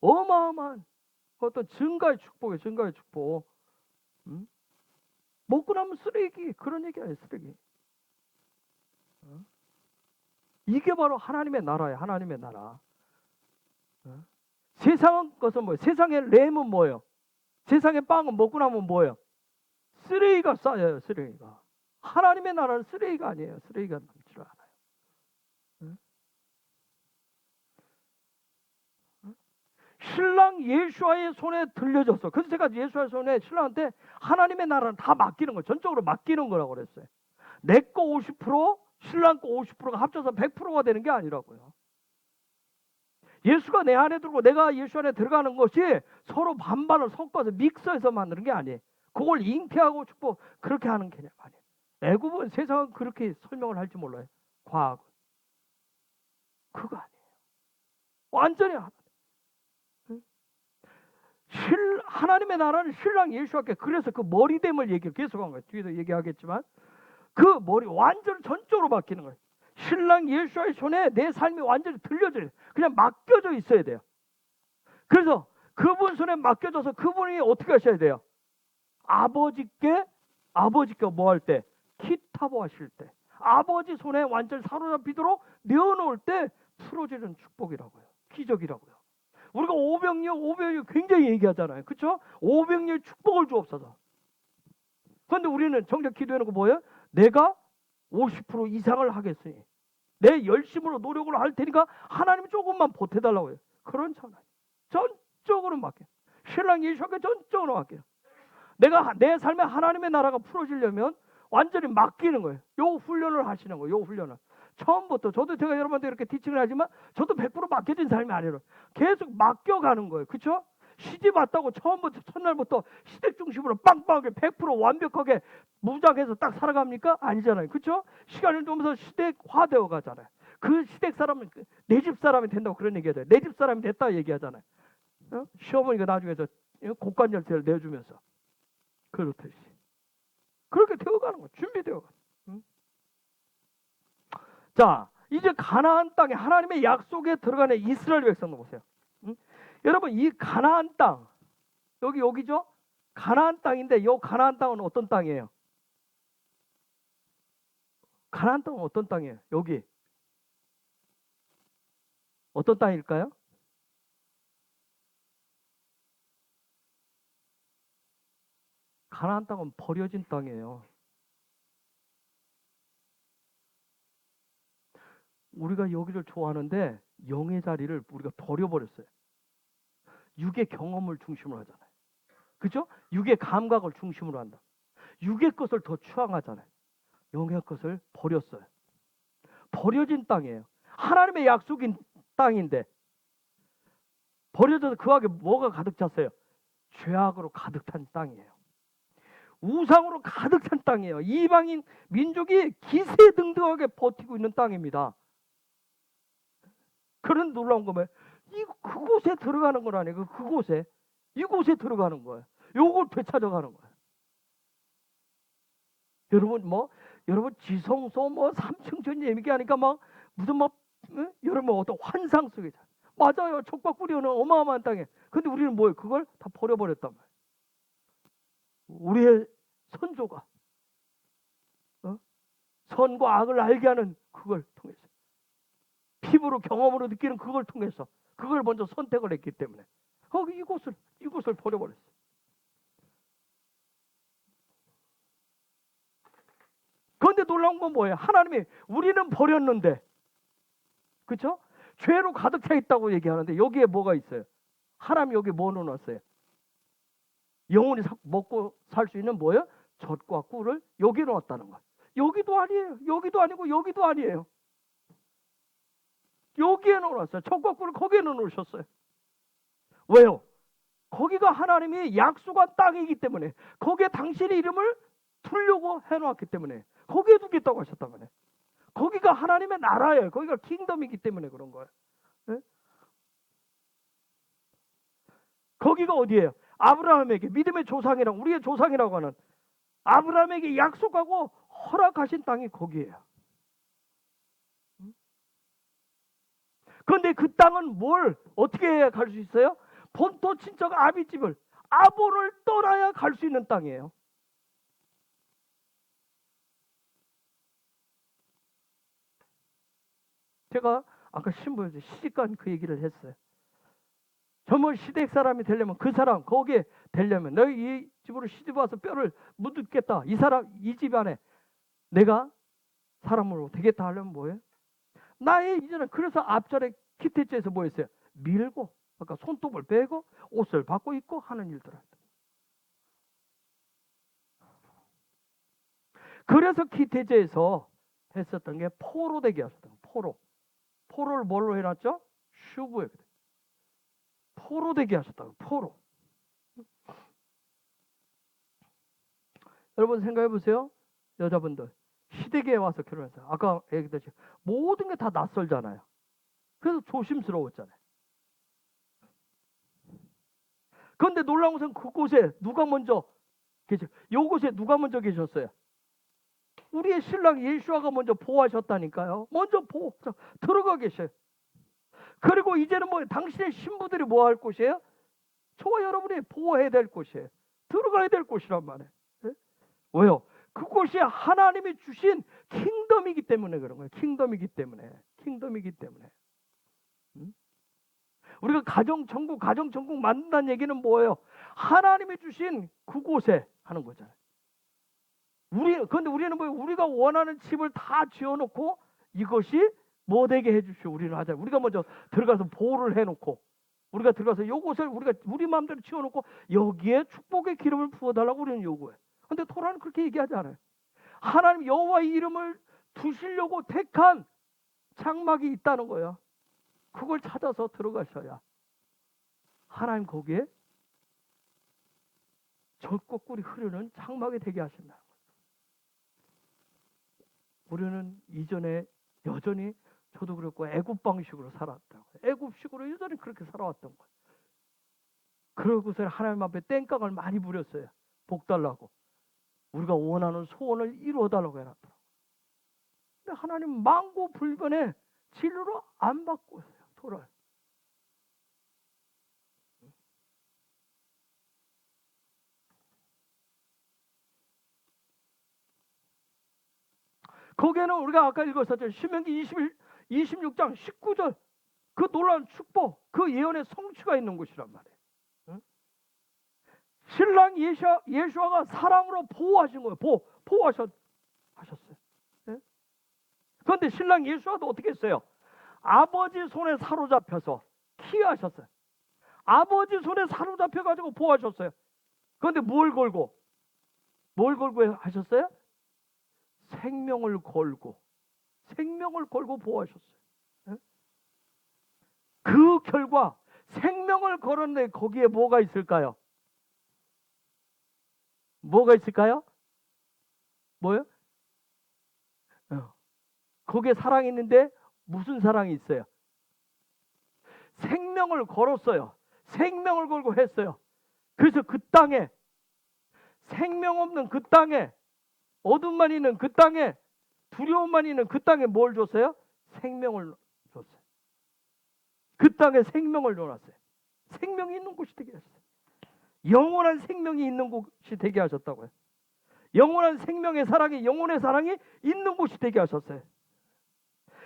어마어마한 어떤 증가의 축복이에요. 증가의 축복. 먹고 나면 쓰레기. 그런 얘기 아니에요. 쓰레기. 이게 바로 하나님의 나라예요. 하나님의 나라. 세상 것은 뭐예요? 세상의 램은 뭐예요? 세상의 빵은 먹고 나면 뭐예요? 쓰레기가 쌓여요. 쓰레기가. 하나님의 나라는 쓰레기가 아니에요. 쓰레기가 남지를 않아요. 신랑 예수와의 손에 들려졌어. 그래서 제가 예수와의 손에 신랑한테 하나님의 나라는 다 맡기는 거예요. 전적으로 맡기는 거라고 그랬어요. 내 거 50%, 신랑 거 50%가 합쳐서 100%가 되는 게 아니라고요. 예수가 내 안에 들고 내가 예수 안에 들어가는 것이 서로 반반을 섞어서 믹서해서 만드는 게 아니에요. 그걸 잉태하고 축복 그렇게 하는 개념 아니에요. 애굽은 세상은 그렇게 설명을 할지 몰라요. 과학은. 그거 아니에요. 완전히 하나님의 나라는 신랑 예수와께 그래서 그 머리됨을 얘기를 계속한 거예요. 뒤에도 얘기하겠지만 그 머리 완전 전적으로 바뀌는 거예요. 신랑 예수와의 손에 내 삶이 완전히 들려져요. 그냥 맡겨져 있어야 돼요. 그래서 그분 손에 맡겨져서 그분이 어떻게 하셔야 돼요? 아버지께 뭐 할 때? 키타보 하실 때. 아버지 손에 완전히 사로잡히도록 내어놓을 때 풀어지는 축복이라고요. 기적이라고요. 우리가 오병이어 굉장히 얘기하잖아요. 그렇죠? 오병이어 축복을 주옵소서. 그런데 우리는 정작 기도해놓고 뭐예요? 내가 50% 이상을 하겠으니 내 열심으로 노력을 할 테니까 하나님이 조금만 보태달라고 해요. 그런 차원이 전적으로 맡겨요. 신랑 예수께 전적으로 맡겨요. 내가 내 삶에 하나님의 나라가 풀어지려면 완전히 맡기는 거예요. 요 훈련을 하시는 거예요. 요 훈련을. 처음부터 저도 제가 여러분한테 이렇게 티칭을 하지만 저도 100% 맡겨진 삶이 아니에요. 계속 맡겨가는 거예요. 그렇죠? 시집 왔다고 처음부터 첫날부터 시댁 중심으로 빵빵하게 100% 완벽하게 무장해서 딱 살아갑니까? 아니잖아요. 그렇죠? 시간을 두면서 시댁화되어 가잖아요. 그 시댁 사람은 내 집 사람이 된다고 그런 얘기하잖아요. 내 집 사람이 됐다 얘기하잖아요. 시어머니가 나중에서 곡간절제를 내주면서 그렇듯이 그렇게 되어가는 거예요. 준비되어가는 거예요. 자, 이제 가나안 땅에 하나님의 약속에 들어가는 이스라엘 백성도 보세요. 여러분 이 가나안 땅 여기죠? 가나안 땅인데 이 가나안 땅은 어떤 땅이에요? 가나안 땅은 어떤 땅이에요? 여기 어떤 땅일까요? 가나안 땅은 버려진 땅이에요. 우리가 여기를 좋아하는데 영의 자리를 우리가 버려버렸어요. 육의 경험을 중심으로 하잖아요. 그죠? 육의 감각을 중심으로 한다. 육의 것을 더 추앙하잖아요. 영의 것을 버렸어요. 버려진 땅이에요. 하나님의 약속인 땅인데 버려져서 그 안에 뭐가 가득 찼어요? 죄악으로 가득 찬 땅이에요. 우상으로 가득 찬 땅이에요. 이방인 민족이 기세등등하게 버티고 있는 땅입니다. 그런 놀라운 거 뭐예요? 그곳에 들어가는 건 아니고 그곳에 이곳에 들어가는 거예요. 요걸 되찾아가는 거예요. 여러분 지성소 3층 전 얘기하니까 막 무슨 여러분 어떤 환상 속에 맞아요. 촉박구리는 어마어마한 땅에. 근데 우리는 뭐예요? 그걸 다 버려버렸단 말이에요. 우리의 선조가 선과 악을 알게 하는 그걸 통해서 피부로 경험으로 느끼는 그걸 통해서 그걸 먼저 선택을 했기 때문에 이곳을 버려버렸어요. 그런데 놀라운 건 뭐예요? 하나님이 우리는 버렸는데 그렇죠? 죄로 가득 차 있다고 얘기하는데 여기에 뭐가 있어요? 하나님이 여기 뭐 넣어놨어요? 영원히 먹고 살 수 있는 뭐예요? 젖과 꿀을 여기에 넣었다는 거예요. 여기도 아니에요. 여기도 아니고 여기도 아니에요. 여기에 넣어놨어요. 젖과 꿀을 거기에 넣어놓으셨어요. 왜요? 거기가 하나님이 약속한 땅이기 때문에 거기에 당신의 이름을 두려고 해놓았기 때문에 거기에 두겠다고 하셨단 말이에요. 거기가 하나님의 나라예요. 거기가 킹덤이기 때문에 그런 거예요. 네? 거기가 어디예요? 아브라함에게 믿음의 조상이라고 우리의 조상이라고 하는 아브라함에게 약속하고 허락하신 땅이 거기예요. 그런데 그 땅은 뭘 어떻게 해야 갈 수 있어요? 본토 친척 아비집을 아보를 떠나야 갈 수 있는 땅이에요. 제가 아까 신부에서 시집간 그 얘기를 했어요. 전문 시댁 사람이 되려면 그 사람 거기에 되려면 너희 이 집으로 시집 와서 뼈를 묻겠다. 이 사람 이 집안에 내가 사람으로 되겠다 하려면 뭐예요? 나의 이전에 그래서 앞절에 기태죄에서 뭐 했어요? 밀고 아까 손톱을 빼고 옷을 받고 입고 하는 일들 할 때. 그래서 기태죄에서 했었던 게 포로되게 하셨던 거예요. 포로를 뭘로 해놨죠? 슈브에 포로되게 하셨다고. 포로. 여러분 생각해 보세요. 여자분들 시댁에 와서 결혼했어요. 아까 얘기했듯이 모든 게 다 낯설잖아요. 그래서 조심스러웠잖아요. 그런데 놀라운 것은 그곳에 누가 먼저 요곳에 누가 먼저 계셨어요? 우리의 신랑 예수아가 먼저 보호하셨다니까요. 먼저 들어가 계셔요. 그리고 이제는 뭐 당신의 신부들이 뭐 할 곳이에요? 저와 여러분이 보호해야 될 곳이에요. 들어가야 될 곳이란 말이에요. 네? 왜요? 그곳이 하나님이 주신 킹덤이기 때문에 그런 거예요. 킹덤이기 때문에. 우리가 가정천국 만든다는 얘기는 뭐예요? 하나님이 주신 그곳에 하는 거잖아요. 그런데 우리는 뭐예요? 우리가 원하는 집을 다 지어놓고 이것이 뭐 되게 해주시오. 우리는 하자. 우리가 먼저 들어가서 보호를 해놓고 우리가 들어가서 요것을 우리 마음대로 지어놓고 여기에 축복의 기름을 부어달라고 우리는 요구해. 그런데 토라는 그렇게 얘기하지 않아요. 하나님 여호와의 이름을 두시려고 택한 장막이 있다는 거예요. 그걸 찾아서 들어가셔야 하나님 거기에 절곡꿀이 흐르는 장막이 되게 하신다. 우리는 이전에 여전히 저도 그랬고 애굽 방식으로 살았다고. 애굽식으로 여전히 그렇게 살아왔던 거예요. 그러고서 하나님 앞에 땡깡을 많이 부렸어요. 복 달라고. 우리가 원하는 소원을 이루어달라고 해놨더라고요. 근데 하나님 망고불변의 진로로 안 바꾸어요. 토라를. 거기에는 우리가 아까 읽었었죠. 신명기 26장 19절 그 놀라운 축복, 그 예언의 성취가 있는 곳이란 말이에요. 응? 신랑 예수아가 사랑으로 보호하신 거예요. 보호하셨어요. 네? 그런데 신랑 예수아도 어떻게 했어요? 아버지 손에 사로잡혀서 키하셨어요. 아버지 손에 사로잡혀가지고 보호하셨어요. 그런데 뭘 걸고 하셨어요? 생명을 걸고 보호하셨어요. 네? 그 결과 생명을 걸었는데 거기에 뭐가 있을까요? 뭐가 있을까요? 뭐요? 거기에 사랑이 있는데 무슨 사랑이 있어요? 생명을 걸었어요. 생명을 걸고 했어요. 그래서 그 땅에 생명 없는 그 땅에 어둠만 있는 그 땅에 두려움만 있는 그 땅에 뭘 줬어요? 생명을 줬어요. 그 땅에 생명을 줘놨어요. 생명이 있는 곳이 되게 하셨어요. 영원한 생명이 있는 곳이 되게 하셨다고요. 영원한 생명의 사랑이 영혼의 사랑이 있는 곳이 되게 하셨어요.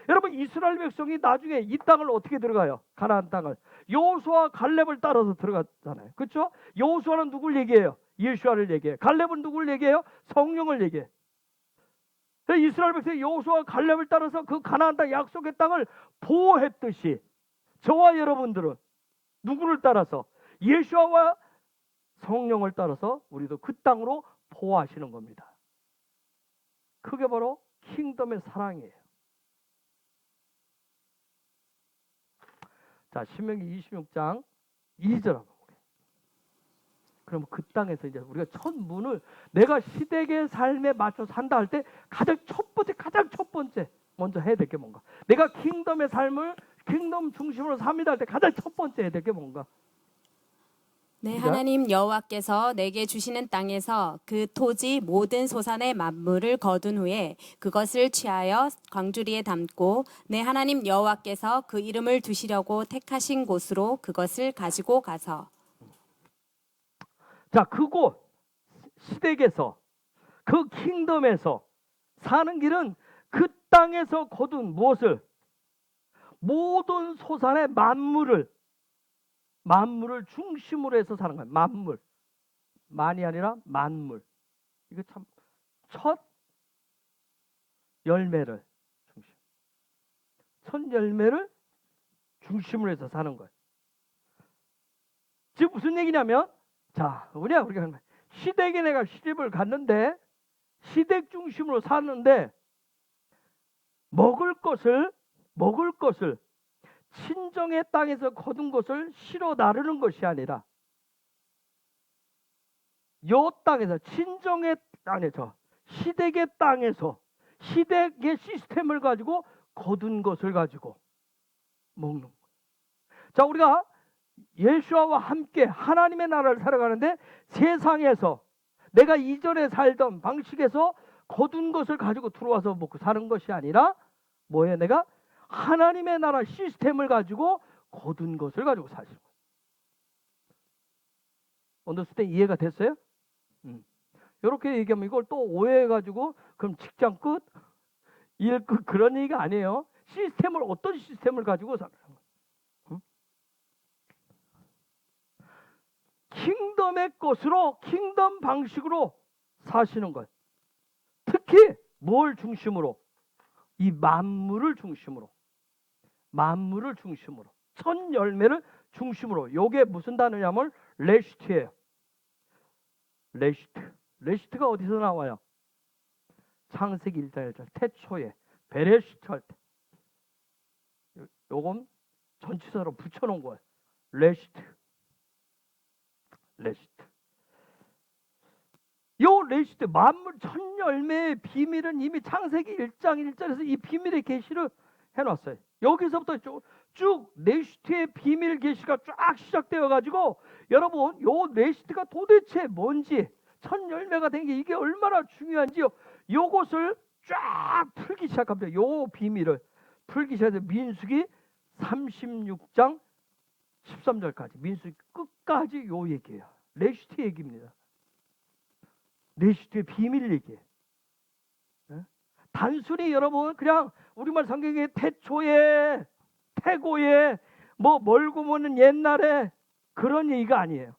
여러분 이스라엘 백성이 나중에 이 땅을 어떻게 들어가요? 가나안 땅을 여호수아 갈렙을 따라서 들어갔잖아요. 그렇죠? 여호수아는 누굴 얘기해요? 예수아를 얘기해요. 갈렙은 누굴 얘기해요? 성령을 얘기해요. 이스라엘 백성이 여호수아 갈렙을 따라서 그 가나안 땅 약속의 땅을 보호했듯이 저와 여러분들은 누구를 따라서 예수아와 성령을 따라서 우리도 그 땅으로 보호하시는 겁니다. 그게 바로 킹덤의 사랑이에요. 자, 신명기 26장 2절. 그럼 그 땅에서 이제 우리가 첫 문을 내가 시댁의 삶에 맞춰 산다 할 때 가장 첫 번째 먼저 해야 될 게 뭔가? 내가 킹덤의 삶을 킹덤 중심으로 삽니다 할 때 가장 첫 번째 해야 될 게 뭔가? 네, 하나님 여호와께서 내게 주시는 땅에서 그 토지 모든 소산의 만물을 거둔 후에 그것을 취하여 광주리에 담고 내 하나님 여호와께서 그 이름을 두시려고 택하신 곳으로 그것을 가지고 가서. 자, 그곳 시댁에서 그 킹덤에서 사는 길은 그 땅에서 거둔 무엇을? 모든 소산의 만물을 중심으로 해서 사는 거예요. 만물. 만이 아니라 만물. 이거 참 첫 열매를 중심으로 해서 사는 거예요. 지금 무슨 얘기냐면, 자, 우리가 시댁에 내가 시집을 갔는데, 시댁 중심으로 사는데, 먹을 것을 친정의 땅에서 거둔 것을 실어 나르는 것이 아니라, 요 땅에서, 친정의 땅에서, 시댁의 땅에서, 시댁의 시스템을 가지고 거둔 것을 가지고 먹는 거예요. 자, 우리가 예수와 함께 하나님의 나라를 살아가는데, 세상에서 내가 이전에 살던 방식에서 거둔 것을 가지고 들어와서 먹고 사는 것이 아니라 뭐예요? 내가 하나님의 나라 시스템을 가지고 거둔 것을 가지고 사시는 거예요. 언더스탠 이해가 됐어요? 이렇게 얘기하면 이걸 또 오해해가지고 그럼 직장 끝? 일 끝? 그런 얘기가 아니에요. 어떤 시스템을 가지고 사는 거예요. 킹덤의 것으로, 킹덤 방식으로 사시는 것. 특히 뭘 중심으로? 이 만물을 중심으로. 첫 열매를 중심으로. 요게 무슨 단어냐면 레시트예요. 레시트가 어디서 나와요? 창세기 1장 1절 태초에 베레시트 할 때. 요건 전치사로 붙여놓은 거예요. 레시트. 요 레시트, 만물 첫 열매의 비밀은 이미 창세기 1장 1절에서 이 비밀의 계시를 해놨어요. 여기서부터 쭉 레시트의 비밀 계시가 쫙 시작되어 가지고, 여러분 요 레시트가 도대체 뭔지, 첫 열매가 된 게 이게 얼마나 중요한지요, 요것을 쫙 풀기 시작합니다. 요 비밀을 풀기 시작해서 민수기 36장 13절까지, 민수기 끝까지 요 얘기예요. 레시트 얘기입니다. 레시트의 비밀 얘기예요. 단순히 여러분 그냥 우리말 성경에 태초에, 태고에, 뭐 멀고 먼 옛날에 그런 얘기가 아니에요.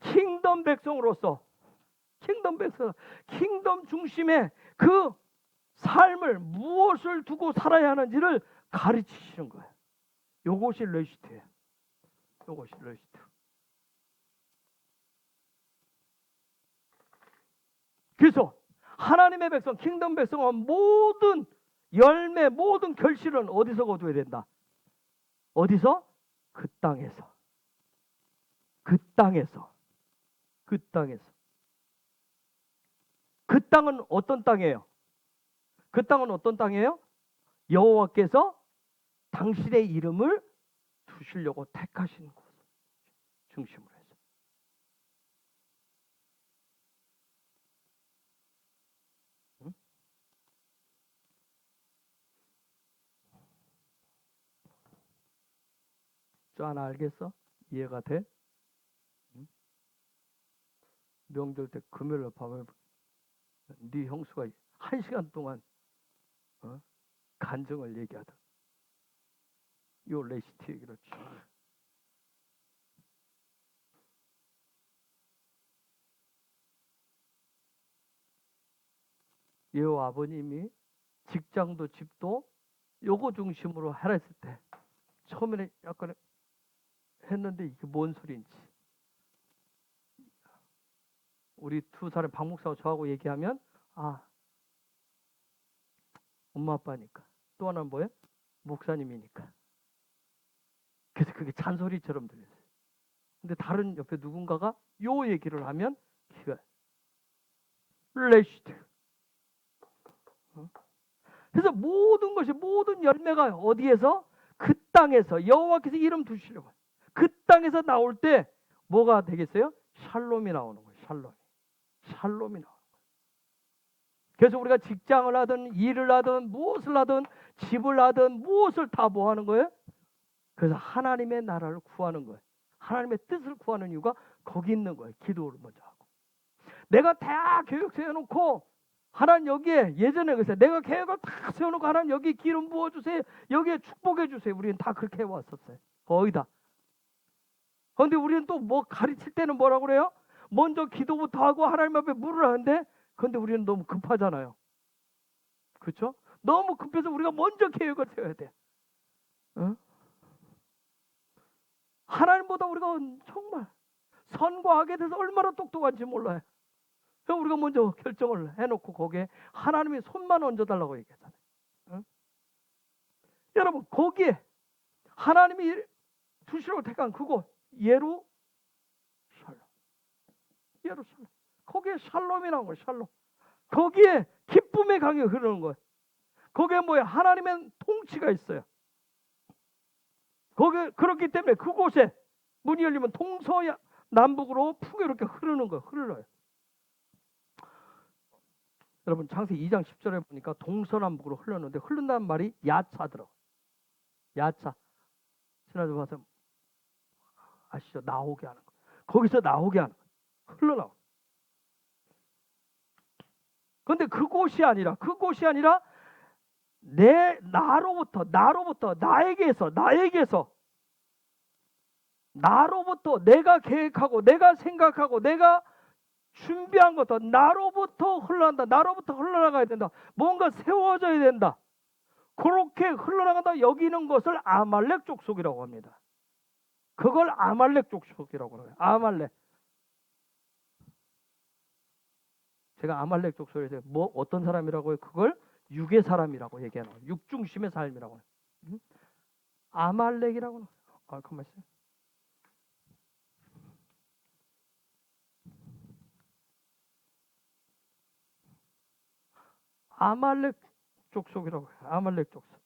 킹덤 백성으로서, 킹덤 중심의 그 삶을 무엇을 두고 살아야 하는지를 가르치시는 거예요. 요것이 레시트예요. 그래서 하나님의 백성, 킹덤 백성은 모든 열매, 모든 결실은 어디서 거둬야 된다? 어디서? 그 땅에서. 그 땅은 어떤 땅이에요? 여호와께서 당신의 이름을 두시려고 택하신 곳 중심으로 해서. 좀 알겠어? 이해가 돼? 명절 때 금요일 밤에 네 형수가 1시간 동안 간증을 얘기하다. 요 레시트 얘기를 쭉. 요 아버님이 직장도 집도 요거 중심으로 하라 했을 때 처음에는 약간 했는데 이게 뭔 소리인지, 우리 두 사람 박 목사하고 저하고 얘기하면 엄마 아빠니까, 또 하나는 뭐예요? 목사님이니까. 그래서 그게 잔소리처럼 들렸어요. 근데 다른 옆에 누군가가 요 얘기를 하면 기가 레시트. 그래서 모든 것이, 모든 열매가 어디에서? 그 땅에서 여호와께서 이름 두시려고. 그 땅에서 나올 때 뭐가 되겠어요? 샬롬이 나오는 거예요. 샬롬이 나오는 거예요. 그래서 우리가 직장을 하든 일을 하든 무엇을 하든 집을 하든 무엇을 다 뭐 하는 거예요? 그래서 하나님의 나라를 구하는 거예요. 하나님의 뜻을 구하는 이유가 거기 있는 거예요. 기도를 먼저 하고. 내가 대학 교육 세워놓고 하나님 여기에 예전에 그랬어요. 내가 계획을 다 세워놓고 하나님 여기 기름 부어주세요. 여기에 축복해주세요. 우리는 다 그렇게 해왔었어요. 거의 다. 그런데 우리는 또 뭐 가르칠 때는 뭐라고 그래요? 먼저 기도부터 하고 하나님 앞에 물을 하는데, 그런데 우리는 너무 급하잖아요. 그렇죠? 너무 급해서 우리가 먼저 계획을 세워야 돼. 어? 하나님보다 우리가 정말 선과 악에 대해서 얼마나 똑똑한지 몰라요. 그럼 우리가 먼저 결정을 해놓고 거기에 하나님이 손만 얹어달라고 얘기하잖아요. 어? 여러분 거기에 하나님이 두시라고 택한 그곳 예루살렘. 예루살렘. 거기에 샬롬이 나온 거예요. 샬롬. 거기에 기쁨의 강이 흐르는 거예요. 거기에 뭐예요? 하나님의 통치가 있어요. 거기 그렇기 때문에 그곳에 문이 열리면 동서남북으로 풍요롭게 흐르는 거예요. 흘러요. 여러분 창세기 2장 10절에 보니까 동서남북으로 흘렀는데 흐른다는 말이 야차더라고요. 야차. 지난주 봐서 아시죠? 나오게 하는 거. 거기서 나오게 하는 거. 흘러나와. 그런데 그곳이 아니라 나로부터 내가 계획하고 내가 생각하고 내가 준비한 것도 나로부터 흘러난다. 나로부터 흘러나가야 된다. 뭔가 세워져야 된다. 그렇게 흘러나간다 여기는 것을 아말렉 족속이라고 합니다. 그걸 아말렉 족속이라고 해요. 아말렉. 제가 아말렉 족속에서 뭐 어떤 사람이라고 해요? 그걸 육의 사람이라고 얘기하는 거예요. 육중심의 삶이라고 해요. 아말렉이라고 해요. 가만히 있어요. 아말렉 족속이라고 해요. 아말렉 족속.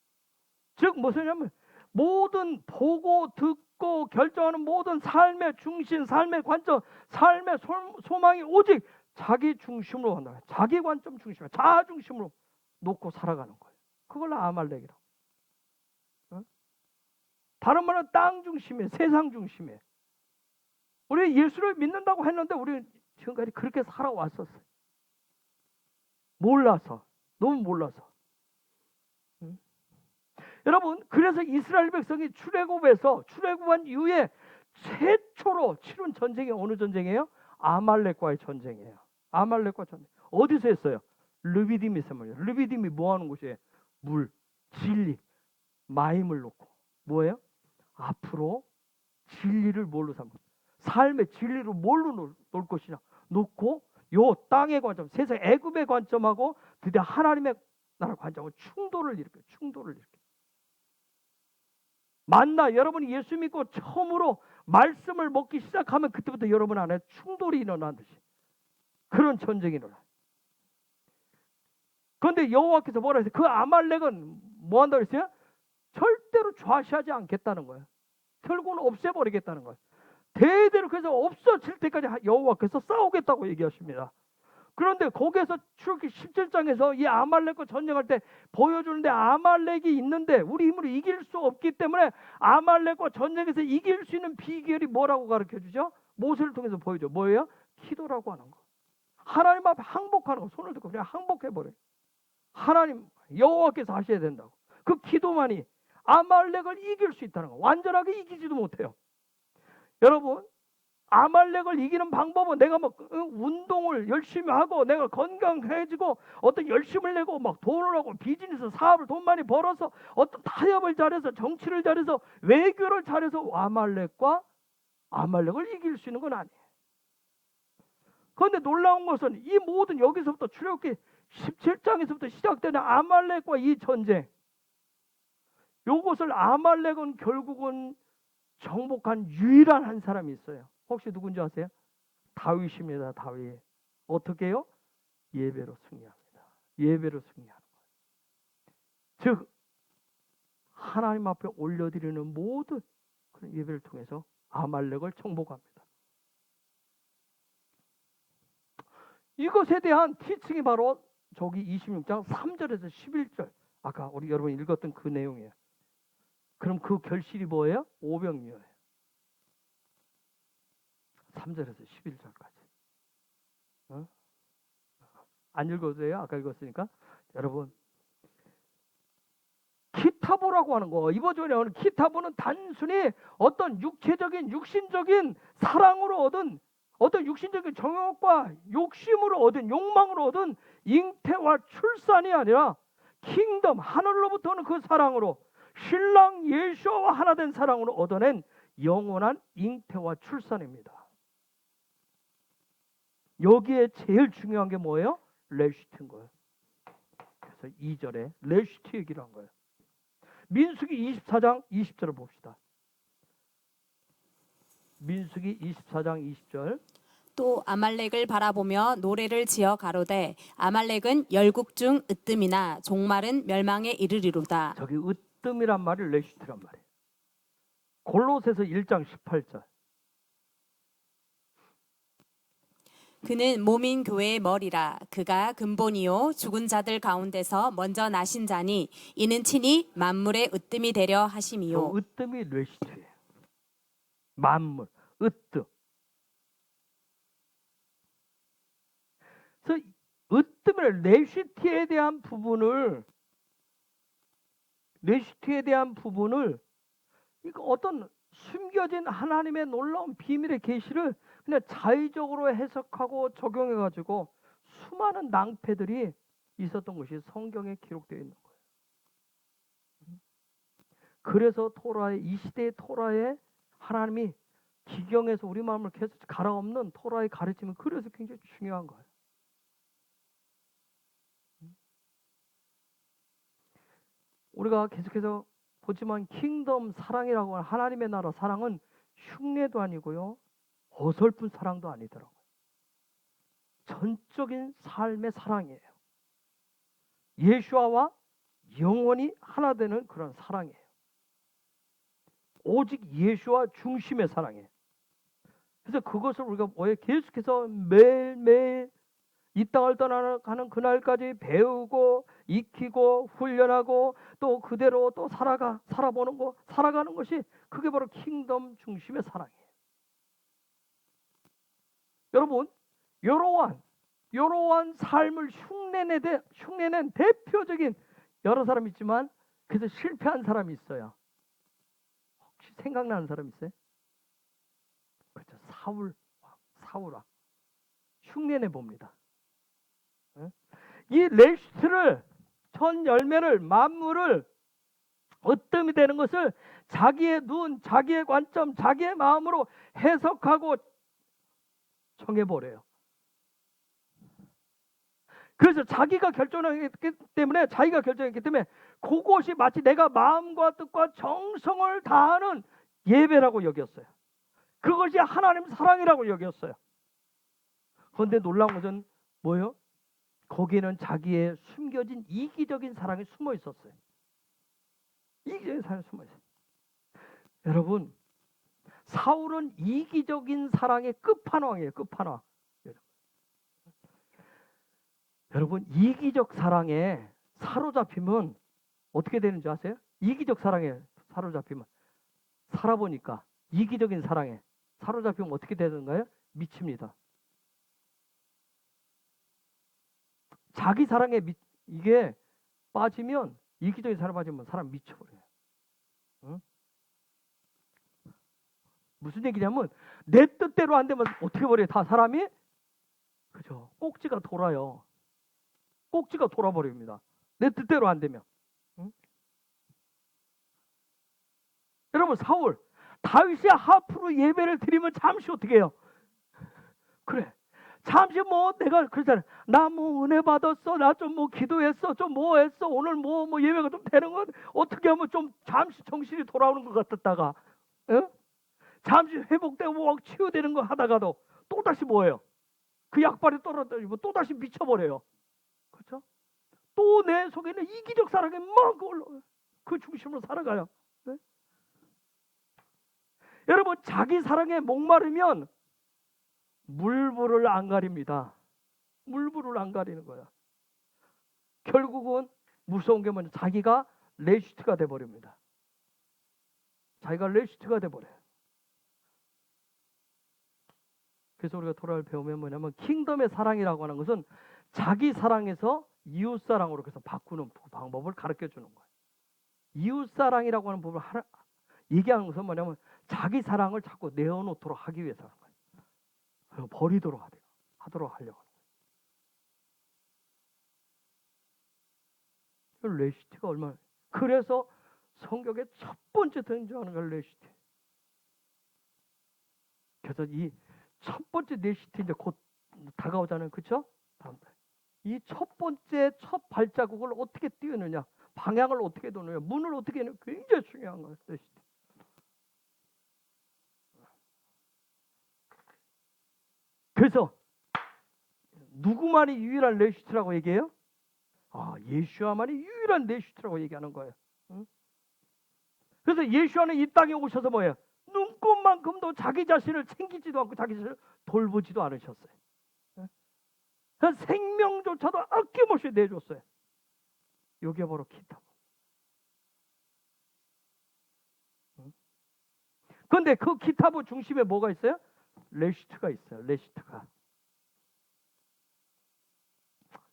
즉 무슨냐면 모든 보고 듣고 결정하는 모든 삶의 중심, 삶의 관점, 삶의 소망이 오직 자기 중심으로 간다. 자기 관점 중심으로, 자아 중심으로 놓고 살아가는 거예요. 그걸 아말렉이라고. 어? 다른 말은 땅 중심에, 세상 중심에. 우리 예수를 믿는다고 했는데 우리 지금까지 그렇게 살아왔었어요. 몰라서, 너무 몰라서. 여러분, 그래서 이스라엘 백성이 출애굽한 이후에 최초로 치룬 전쟁이 어느 전쟁이에요? 아말렉과의 전쟁이에요. 아말렉과 전쟁. 어디서 했어요? 르비딤에서 말이에요. 르비딤이 뭐 하는 곳이에요? 물, 진리, 마임을 놓고. 뭐예요? 앞으로 진리를 뭘로 삼고, 삶의 진리를 뭘로 놓을 것이냐 놓고, 요 땅의 관점, 세상 애굽의 관점하고 드디어 하나님의 나라 관점하고 충돌을 일으켜요. 만나 여러분이 예수 믿고 처음으로 말씀을 먹기 시작하면 그때부터 여러분 안에 충돌이 일어나는 듯이 그런 전쟁이 일어나요. 그런데 여호와께서 뭐라 했어요? 그 아말렉은 뭐 한다고 했어요? 절대로 좌시하지 않겠다는 거예요. 결국은 없애버리겠다는 거예요. 대대로 그래서 없어질 때까지 여호와께서 싸우겠다고 얘기하십니다. 그런데 거기에서 출애굽기 17장에서 이 아말렉과 전쟁할 때 보여주는데 아말렉이 있는데 우리 힘으로 이길 수 없기 때문에 아말렉과 전쟁에서 이길 수 있는 비결이 뭐라고 가르쳐주죠? 모세를 통해서 보여줘. 뭐예요? 기도라고 하는 거. 하나님 앞에 항복하는 거. 손을 들고 그냥 항복해버려요. 하나님 여호와께서 하셔야 된다고. 그 기도만이 아말렉을 이길 수 있다는 거. 완전하게 이기지도 못해요. 여러분 아말렉을 이기는 방법은 내가 막 운동을 열심히 하고 내가 건강해지고 어떤 열심을 내고 막 돈을 하고 비즈니스 사업을 돈 많이 벌어서 어떤 타협을 잘해서 정치를 잘해서 외교를 잘해서 아말렉을 이길 수 있는 건 아니에요. 그런데 놀라운 것은 이 모든 여기서부터 출애굽기 17장에서부터 시작되는 아말렉과 이 전쟁, 요것을 아말렉은 결국은 정복한 유일한 한 사람이 있어요. 혹시 누군지 아세요? 다윗입니다. 다윗. 어떻게 해요? 예배로 승리합니다. 예배로 승리하는 거예요. 즉 하나님 앞에 올려드리는 모든 그런 예배를 통해서 아말렉을 정복합니다. 이것에 대한 티칭이 바로 저기 26장 3절에서 11절. 아까 우리 여러분 읽었던 그 내용이에요. 그럼 그 결실이 뭐예요? 오병이어예요. 3절에서 11절까지. 안 읽어도 돼요? 아까 읽었으니까. 여러분, 키타보라고 하는 거, 이번에 오는 키타보는 단순히 어떤 육체적인 육신적인 사랑으로 얻은 어떤 육신적인 정욕과 욕심으로 얻은 욕망으로 얻은 잉태와 출산이 아니라 킹덤 하늘로부터 오는 그 사랑으로 신랑 예수와 하나 된 사랑으로 얻어낸 영원한 잉태와 출산입니다. 여기에 제일 중요한 게 뭐예요? 레시트인 거예요. 그래서 2절에 레시트 얘기를 한 거예요. 민수기 24장 20절을 봅시다. 민수기 24장 20절. 또 아말렉을 바라보며 노래를 지어 가로되 아말렉은 열국 중 으뜸이나 종말은 멸망에 이르리로다. 저기 으뜸이란 말이 레시트란 말이에요. 골로새서 1장 18절. 그는 몸인 교회의 머리라. 그가 근본이요 죽은 자들 가운데서 먼저 나신 자니 이는 친히 만물의 으뜸이 되려 하심이요. 으뜸이 레시트예요. 만물, 으뜸. 그래서 으뜸을 레시트에 대한 부분을 이거 어떤 숨겨진 하나님의 놀라운 비밀의 계시를 그냥 자의적으로 해석하고 적용해 가지고 수많은 낭패들이 있었던 것이 성경에 기록되어 있는 거예요. 그래서 토라의 이 시대의 토라에 하나님이 기경에서 우리 마음을 계속 갈아엎는 토라의 가르침은 그래서 굉장히 중요한 거예요. 우리가 계속해서 보지만 킹덤 사랑이라고 하는 하나님의 나라 사랑은 흉내도 아니고요, 어설픈 사랑도 아니더라고요. 전적인 삶의 사랑이에요. 예수와 영원히 하나 되는 그런 사랑이에요. 오직 예수와 중심의 사랑이에요. 그래서 그것을 우리가 계속해서 매일매일 이 땅을 떠나가는 그날까지 배우고 익히고 훈련하고 또 그대로 또 살아가는 것이 그게 바로 킹덤 중심의 사랑이에요. 여러분, 이러한 삶을 흉내낸 대표적인 여러 사람이 있지만 그래서 실패한 사람이 있어요. 혹시 생각나는 사람 있어요? 그렇죠. 사울왕 흉내내 봅니다. 이 레시트를, 천 열매를, 만물을 으뜸이 되는 것을 자기의 눈, 자기의 관점, 자기의 마음으로 해석하고 정해버려요. 그래서 자기가 결정했기 때문에 그것이 마치 내가 마음과 뜻과 정성을 다하는 예배라고 여겼어요. 그것이 하나님 사랑이라고 여겼어요. 그런데 놀라운 것은 뭐예요? 거기에는 자기의 숨겨진 이기적인 사랑이 숨어 있었어요. 이기적인 사랑이 숨어 있어요. 여러분, 사울은 이기적인 사랑의 끝판왕이에요. 끝판왕. 여러분, 이기적 사랑에 사로잡히면 어떻게 되는지 아세요? 이기적 사랑에 사로잡히면, 살아보니까 이기적인 사랑에 사로잡히면 어떻게 되는가요? 미칩니다. 자기 사랑에 이게 빠지면, 이기적인 사랑에 빠지면 사람 미쳐버려요. 응? 무슨 얘기냐면 내 뜻대로 안 되면 어떻게 버려요? 다 사람이, 그죠? 꼭지가 돌아요. 꼭지가 돌아버립니다. 내 뜻대로 안 되면. 응? 여러분, 사울, 다윗이 하프로 예배를 드리면 잠시 어떻게 해요? 그래, 잠시 내가 그러잖아요. 나 은혜 받았어, 나 좀 기도했어, 좀 했어, 오늘 예배가 좀 되는 건 어떻게 하면 좀 잠시 정신이 돌아오는 것 같았다가, 응? 잠시 회복되고 치유되는 거 하다가도 또다시 뭐예요? 그 약발이 떨어지고 또다시 미쳐버려요. 그렇죠? 또 내 속에는 이기적 사랑이 막 올라와요. 그 중심으로 살아가요. 네? 여러분, 자기 사랑에 목마르면 물불을 안 가립니다. 물불을 안 가리는 거야. 결국은 무서운 게 뭐냐? 자기가 레시트가 돼버립니다. 자기가 레시트가 돼버려요. 그래서 우리가 토라를 배우면 뭐냐면 킹덤의 사랑이라고 하는 것은 자기 사랑에서 이웃 사랑으로 그래서 바꾸는 방법을 가르쳐 주는 거예요. 이웃 사랑이라고 하는 법을 얘기하는 것은 뭐냐면 자기 사랑을 자꾸 내어놓도록 하기 위해서 하는 거예요. 버리도록 하도록 하려고 하는 거예요. 레시티가 얼마나, 그래서 성경의 첫 번째 등장하는 걸 레시티. 그래서 이 첫 번째 레시티 이제 곧 다가오잖아요. 그렇죠? 이 첫 번째 첫 발자국을 어떻게 띄우느냐, 방향을 어떻게 도느냐, 문을 어떻게 하느냐, 굉장히 중요한 거예요. 레시티. 그래서 누구만이 유일한 레시티라고 얘기해요? 예수와만이 유일한 레시티라고 얘기하는 거예요. 응? 그래서 예수와는 이 땅에 오셔서 뭐예요? 눈꽃만큼도 자기 자신을 챙기지도 않고 자기 자신을 돌보지도 않으셨어요. 생명조차도 아낌없이 내줬어요. 이게 바로 키타보. 그런데 그 키타보 중심에 뭐가 있어요? 레시트가 있어요. 레시트가.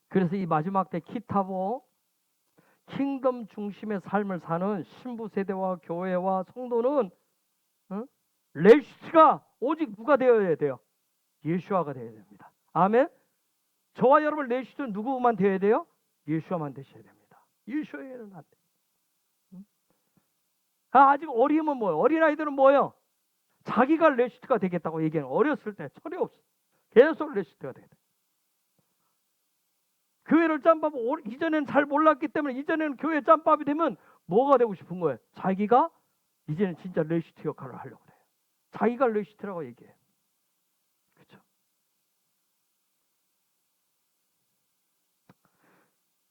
그래서 이 마지막 때 키타보, 킹덤 중심의 삶을 사는 신부 세대와 교회와 성도는 레시트가 오직 누가 되어야 돼요? 예수아가 되어야 됩니다. 아멘. 저와 여러분 레시트는 누구만 되어야 돼요? 예수아만 되셔야 됩니다. 예수아에는 안 돼. 아직 어리면 뭐예요? 어린아이들은 뭐예요? 자기가 레시트가 되겠다고 얘기하는, 어렸을 때 철이 없어. 계속 레시트가 돼야 돼. 교회를 짬밥, 이전에는 잘 몰랐기 때문에 이전에는 교회 짬밥이 되면 뭐가 되고 싶은 거예요? 자기가 이제는 진짜 레시트 역할을 하려고 그래요. 자기가 레시트라고 얘기해요. 그렇죠?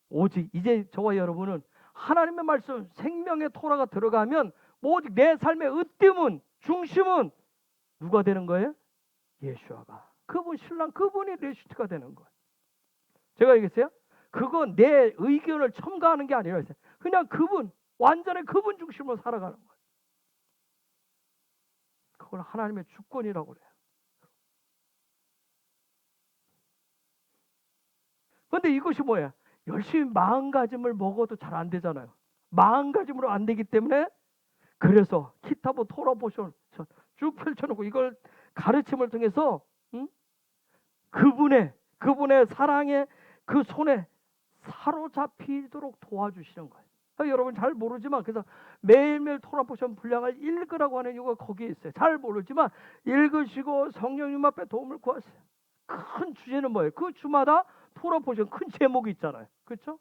오직 이제 저와 여러분은 하나님의 말씀, 생명의 토라가 들어가면 오직 내 삶의 으뜸은, 중심은 누가 되는 거예요? 예수아가. 그분 신랑, 그분이 레시트가 되는 거예요. 제가 얘기했어요? 그건 내 의견을 첨가하는 게 아니라 그냥 그분, 완전히 그분 중심으로 살아가는 거예요. 그걸 하나님의 주권이라고 그래요. 그런데 이것이 뭐야? 열심히 마음가짐을 먹어도 잘 안 되잖아요. 마음가짐으로 안 되기 때문에, 그래서 키타보 토라 보션 쭉 펼쳐놓고 이걸 가르침을 통해서 그분의 사랑의 그 손에 사로잡히도록 도와주시는 거예요. 여러분 잘 모르지만, 그래서 매일매일 토라 보션 분량을 읽으라고 하는 이유가 거기에 있어요. 잘 모르지만 읽으시고 성령님 앞에 도움을 구하세요. 큰 주제는 뭐예요? 그 주마다 토라 보션 큰 제목이 있잖아요. 그렇죠?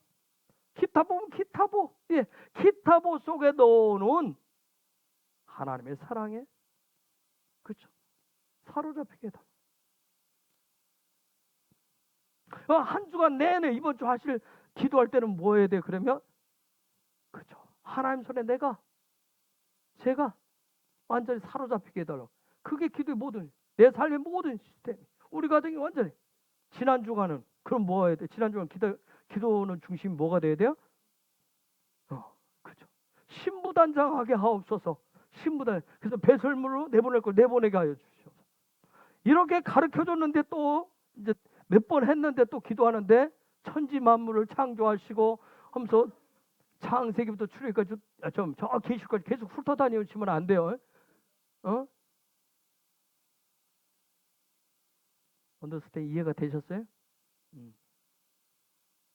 키타보면 키타보, 예, 키타보 속에 넣어놓은 하나님의 사랑에, 그렇죠? 사로잡히게 다. 한 주간 내내 이번 주 하실 기도할 때는 뭐 해야 돼? 그러면 그렇죠. 하나님 손에 제가 완전히 사로잡히게 해달라고. 그게 기도의 모든, 내 삶의 모든 시스템. 우리 가정이 완전히 지난 주간은 그럼 뭐 해야 돼? 지난 주간 기도는 중심이 뭐가 돼야 돼요? 그렇죠. 신부단장하게 하옵소서. 신부단. 그래서 배설물로 내보낼 걸 내보내게 하여 주시옵소서. 이렇게 가르쳐 줬는데 또 이제 몇 번 했는데 또 기도하는데 천지 만물을 창조하시고 하면서 창세기부터 출애굽까지 저 계시까지 계속 훑어다니시면 안 돼요. 언더스탠 이해가 되셨어요?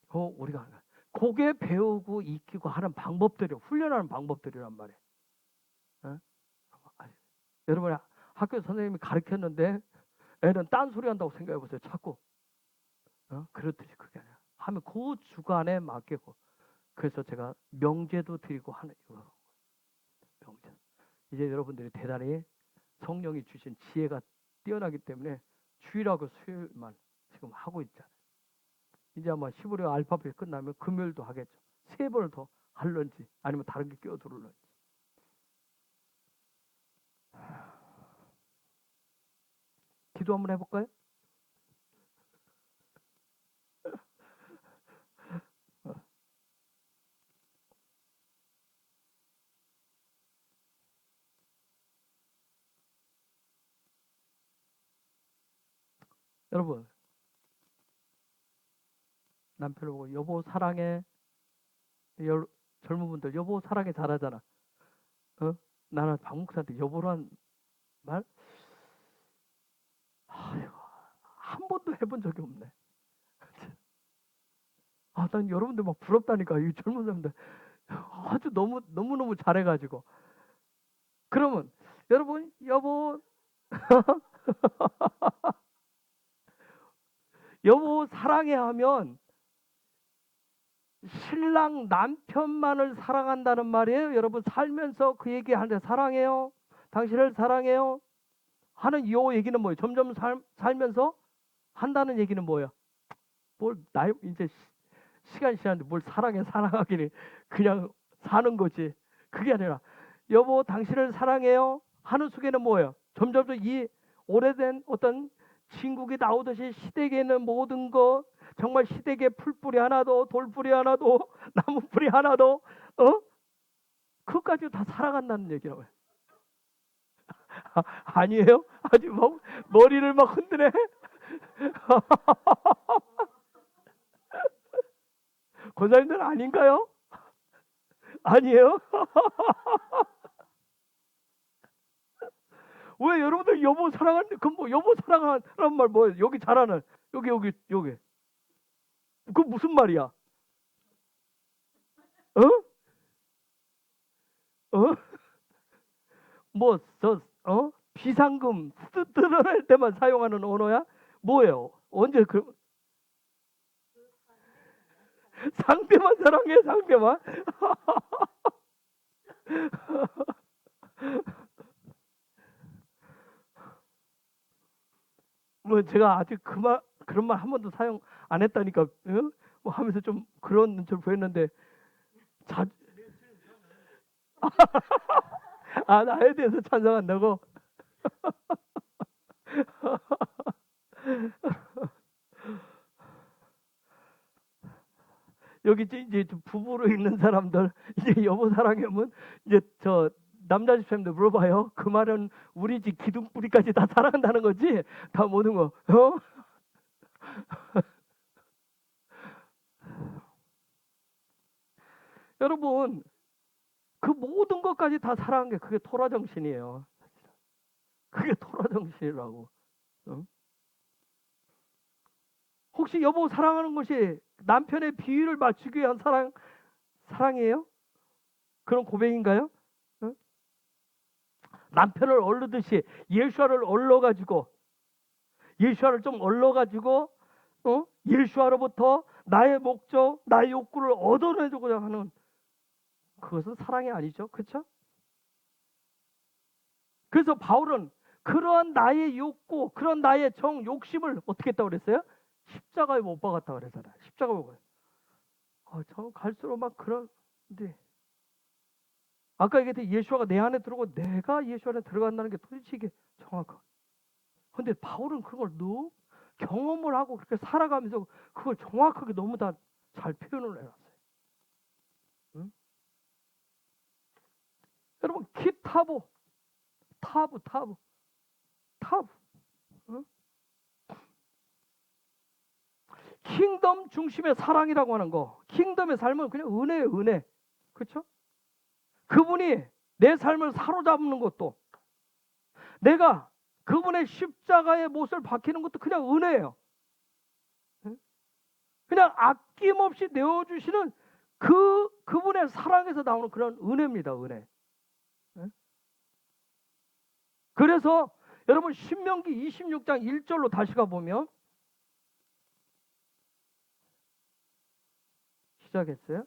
우리가 그게 배우고 익히고 하는 방법들이, 훈련하는 방법들이란 말이에요. 여러분 학교 선생님이 가르쳤는데 애는 딴소리 한다고 생각해 보세요. 자꾸 그렇듯이 그게 아니라 하면 그 주간에 맡기고. 그래서 제가 명제도 드리고 하는 이거 명제. 이제 여러분들이 대단히 성령이 주신 지혜가 뛰어나기 때문에 주일하고 수요일만 지금 하고 있잖아요. 이제 아마 히브리어 알파벳 끝나면 금요일도 하겠죠. 3번을 더 할런지 아니면 다른 게 끼어들을런지. 기도 한번 해볼까요? 여러분, 남편을 보고 여보 사랑해. 젊은 분들 여보 사랑해 잘하잖아. 나는 박 목사한테 여보란 말 아이고, 한 번도 해본 적이 없네. 난 여러분들 막 부럽다니까. 이 젊은 사람들 아주 너무너무 잘해가지고. 그러면 여러분 여보 여보 사랑해 하면 신랑 남편만을 사랑한다는 말이에요. 여러분 살면서 그 얘기하는데 사랑해요. 당신을 사랑해요. 하는 이 얘기는 뭐예요? 점점 살면서 한다는 얘기는 뭐예요? 뭘 이제 시간이 지났는데 뭘 사랑하기를 그냥 사는 거지. 그게 아니라 여보 당신을 사랑해요 하는 속에는 뭐예요? 점점 이 오래된 어떤 진국이 나오듯이 시댁에 있는 모든 것 정말 시댁에 풀뿌리 하나도 돌뿌리 하나도 나무뿌리 하나도 그것까지 다 살아간다는 얘기라고요. 아니에요? 아주 막 머리를 막 흔드네. 권사님들 아닌가요? 아니에요? 왜 여러분들 여보 사랑하는데 뭐 여보 사랑하는 말 뭐예요? 여기 잘하는 여기 그 무슨 말이야? 어? 어? 비상금 드러낼 때만 사용하는 언어야? 뭐예요? 언제 상대만 사랑해 상대만? 뭐 제가 아직 그런 말 한 번도 사용 안 했다니까 뭐 하면서 좀 그런 줄 보였는데 나에 대해서 찬성한다고? 여기 이제 부부로 있는 사람들 이제 여보 사랑하면 이제 저 남자 집사님들 물어봐요. 그 말은 우리 집 기둥뿌리까지 다 사랑한다는 거지? 다 모든 거. 여러분 그 모든 것까지 다 사랑한 게 그게 토라 정신이에요. 그게 토라 정신이라고. 혹시 여보 사랑하는 것이 남편의 비위를 맞추기 위한 사랑이에요? 그런 고백인가요? 남편을 얼르듯이 예수아를 좀 얼러가지고 예수아로부터 나의 목적, 나의 욕구를 얻어내주고자 하는 그것은 사랑이 아니죠. 그렇죠? 그래서 바울은 그러한 나의 욕구, 그런 나의 욕심을 어떻게 했다고 그랬어요? 십자가에 못 박았다고 그랬잖아요. 십자가에 못 박았어요. 저 갈수록 막 그런데 아까 얘기했듯이 예수아가 내 안에 들어오고 내가 예수 안에 들어간다는 게 도대체 이게 정확하고. 근데 바울은 그걸 너무 경험을 하고 그렇게 살아가면서 그걸 정확하게 너무 다 잘 표현을 해놨어요. 응? 여러분 타브. 응? 킹덤 중심의 사랑이라고 하는 거. 킹덤의 삶은 그냥 은혜예요. 은혜. 그렇죠? 그분이 내 삶을 사로잡는 것도 내가 그분의 십자가의 못을 박히는 것도 그냥 은혜예요. 그냥 아낌없이 내어주시는 그분의 사랑에서 나오는 그런 은혜입니다. 은혜. 그래서 여러분 신명기 26장 1절로 다시 가보면 시작했어요.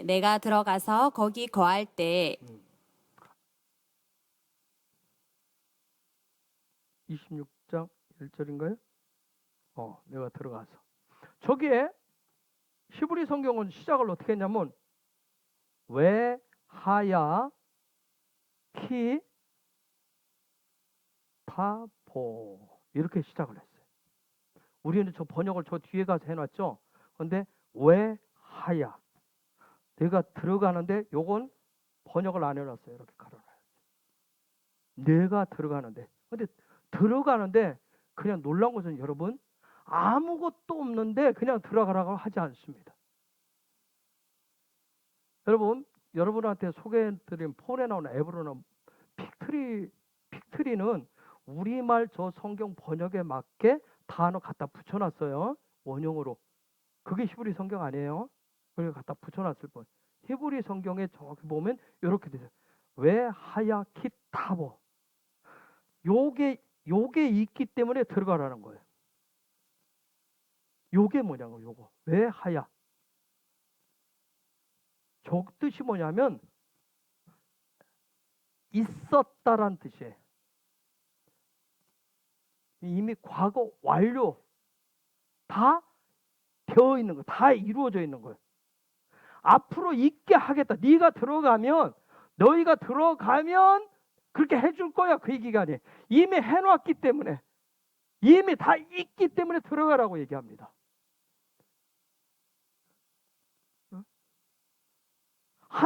내가 들어가서 거기 거할 때 26장 1절인가요? 내가 들어가서 저기에 히브리 성경은 시작을 어떻게 했냐면 왜 하야 키 타보 이렇게 시작을 했어요. 우리는 저 번역을 저 뒤에 가서 해놨죠. 근데 왜 하야 내가 들어가는데 요건 번역을 안 해놨어요. 이렇게 가려놔요. 내가 들어가는데 근데 들어가는데 그냥 놀라운 것은 여러분 아무것도 없는데 그냥 들어가라고 하지 않습니다. 여러분, 여러분한테 소개해드린 폰에 나오는 앱으로 나오는 픽트리는 우리말 저 성경 번역에 맞게 단어 갖다 붙여놨어요. 원형으로. 그게 히브리 성경 아니에요? 그걸 갖다 붙여놨을 뿐. 히브리 성경에 정확히 보면 이렇게 되죠. 왜 하야키 타보. 요게 있기 때문에 들어가라는 거예요. 요게 뭐냐고, 요거. 왜 하야. 저 뜻이 뭐냐면 있었다란 뜻이에요. 이미 과거 완료 다 되어 있는 거, 다 이루어져 있는 거예요. 앞으로 있게 하겠다. 네가 들어가면, 너희가 들어가면 그렇게 해줄 거야. 그 얘기가 아니에요. 이미 해놨기 때문에, 이미 다 있기 때문에 들어가라고 얘기합니다.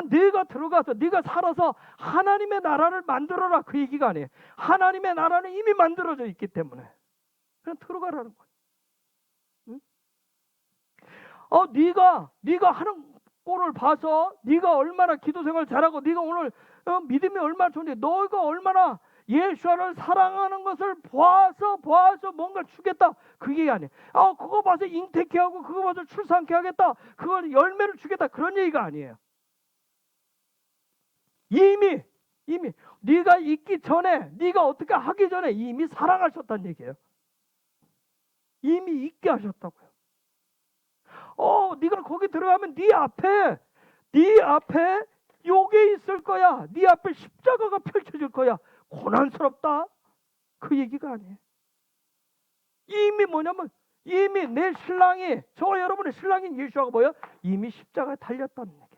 네가 들어가서 네가 살아서 하나님의 나라를 만들어라. 그 얘기가 아니에요. 하나님의 나라는 이미 만들어져 있기 때문에 그냥 들어가라는 거예요. 응? 네가 하는 꼴을 봐서 네가 얼마나 기도 생활 잘하고 네가 오늘 믿음이 얼마나 좋은데 너가 얼마나 예수를 사랑하는 것을 보아서 뭔가 주겠다. 그게 아니에요. 그거 봐서 잉태케 하고 그거 봐서 출산케 하겠다. 그걸 열매를 주겠다. 그런 얘기가 아니에요. 이미 네가 있기 전에, 네가 어떻게 하기 전에 이미 사랑하셨다는 얘기예요. 이미 있게 하셨다고요. 네가 거기 들어가면 네 앞에 요게 있을 거야. 네 앞에 십자가가 펼쳐질 거야. 고난스럽다. 그 얘기가 아니에요. 이미 뭐냐면 이미 내 신랑이, 저와 여러분의 신랑인 예수가 뭐예요? 이미 십자가에 달렸다는 얘기예요.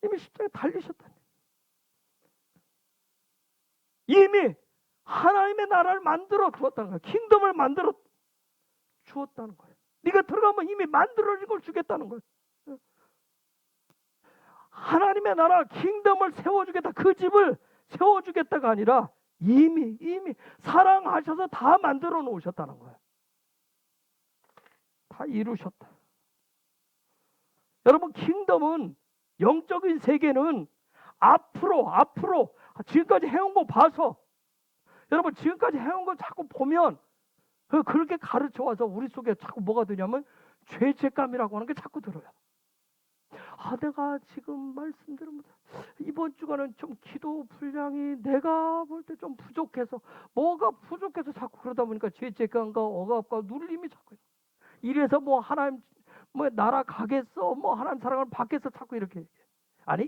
이미 십자가에 달리셨다는 얘기예요. 이미 하나님의 나라를 만들어 주었다는 거예요. 킹덤을 만들어 주었다는 거예요. 네가 들어가면 이미 만들어진 걸 주겠다는 거예요. 하나님의 나라 킹덤을 세워주겠다. 그 집을 세워주겠다가 아니라 이미 사랑하셔서 다 만들어 놓으셨다는 거예요. 다 이루셨다. 여러분, 킹덤은, 영적인 세계는 앞으로 지금까지 해온 거 봐서, 여러분 지금까지 해온 거 자꾸 보면 그렇게 가르쳐 와서 우리 속에 자꾸 뭐가 드냐면 죄책감이라고 하는 게 자꾸 들어요. 내가 지금 말씀드리면 이번 주간은 좀 기도 분량이 내가 볼 때 좀 부족해서, 뭐가 부족해서 자꾸 그러다 보니까 죄책감과 억압과 눌림이 자꾸, 이래서 뭐 하나님 뭐 나라 가겠어, 뭐 하나님 사랑을 받겠어, 자꾸 이렇게 얘기해. 아니,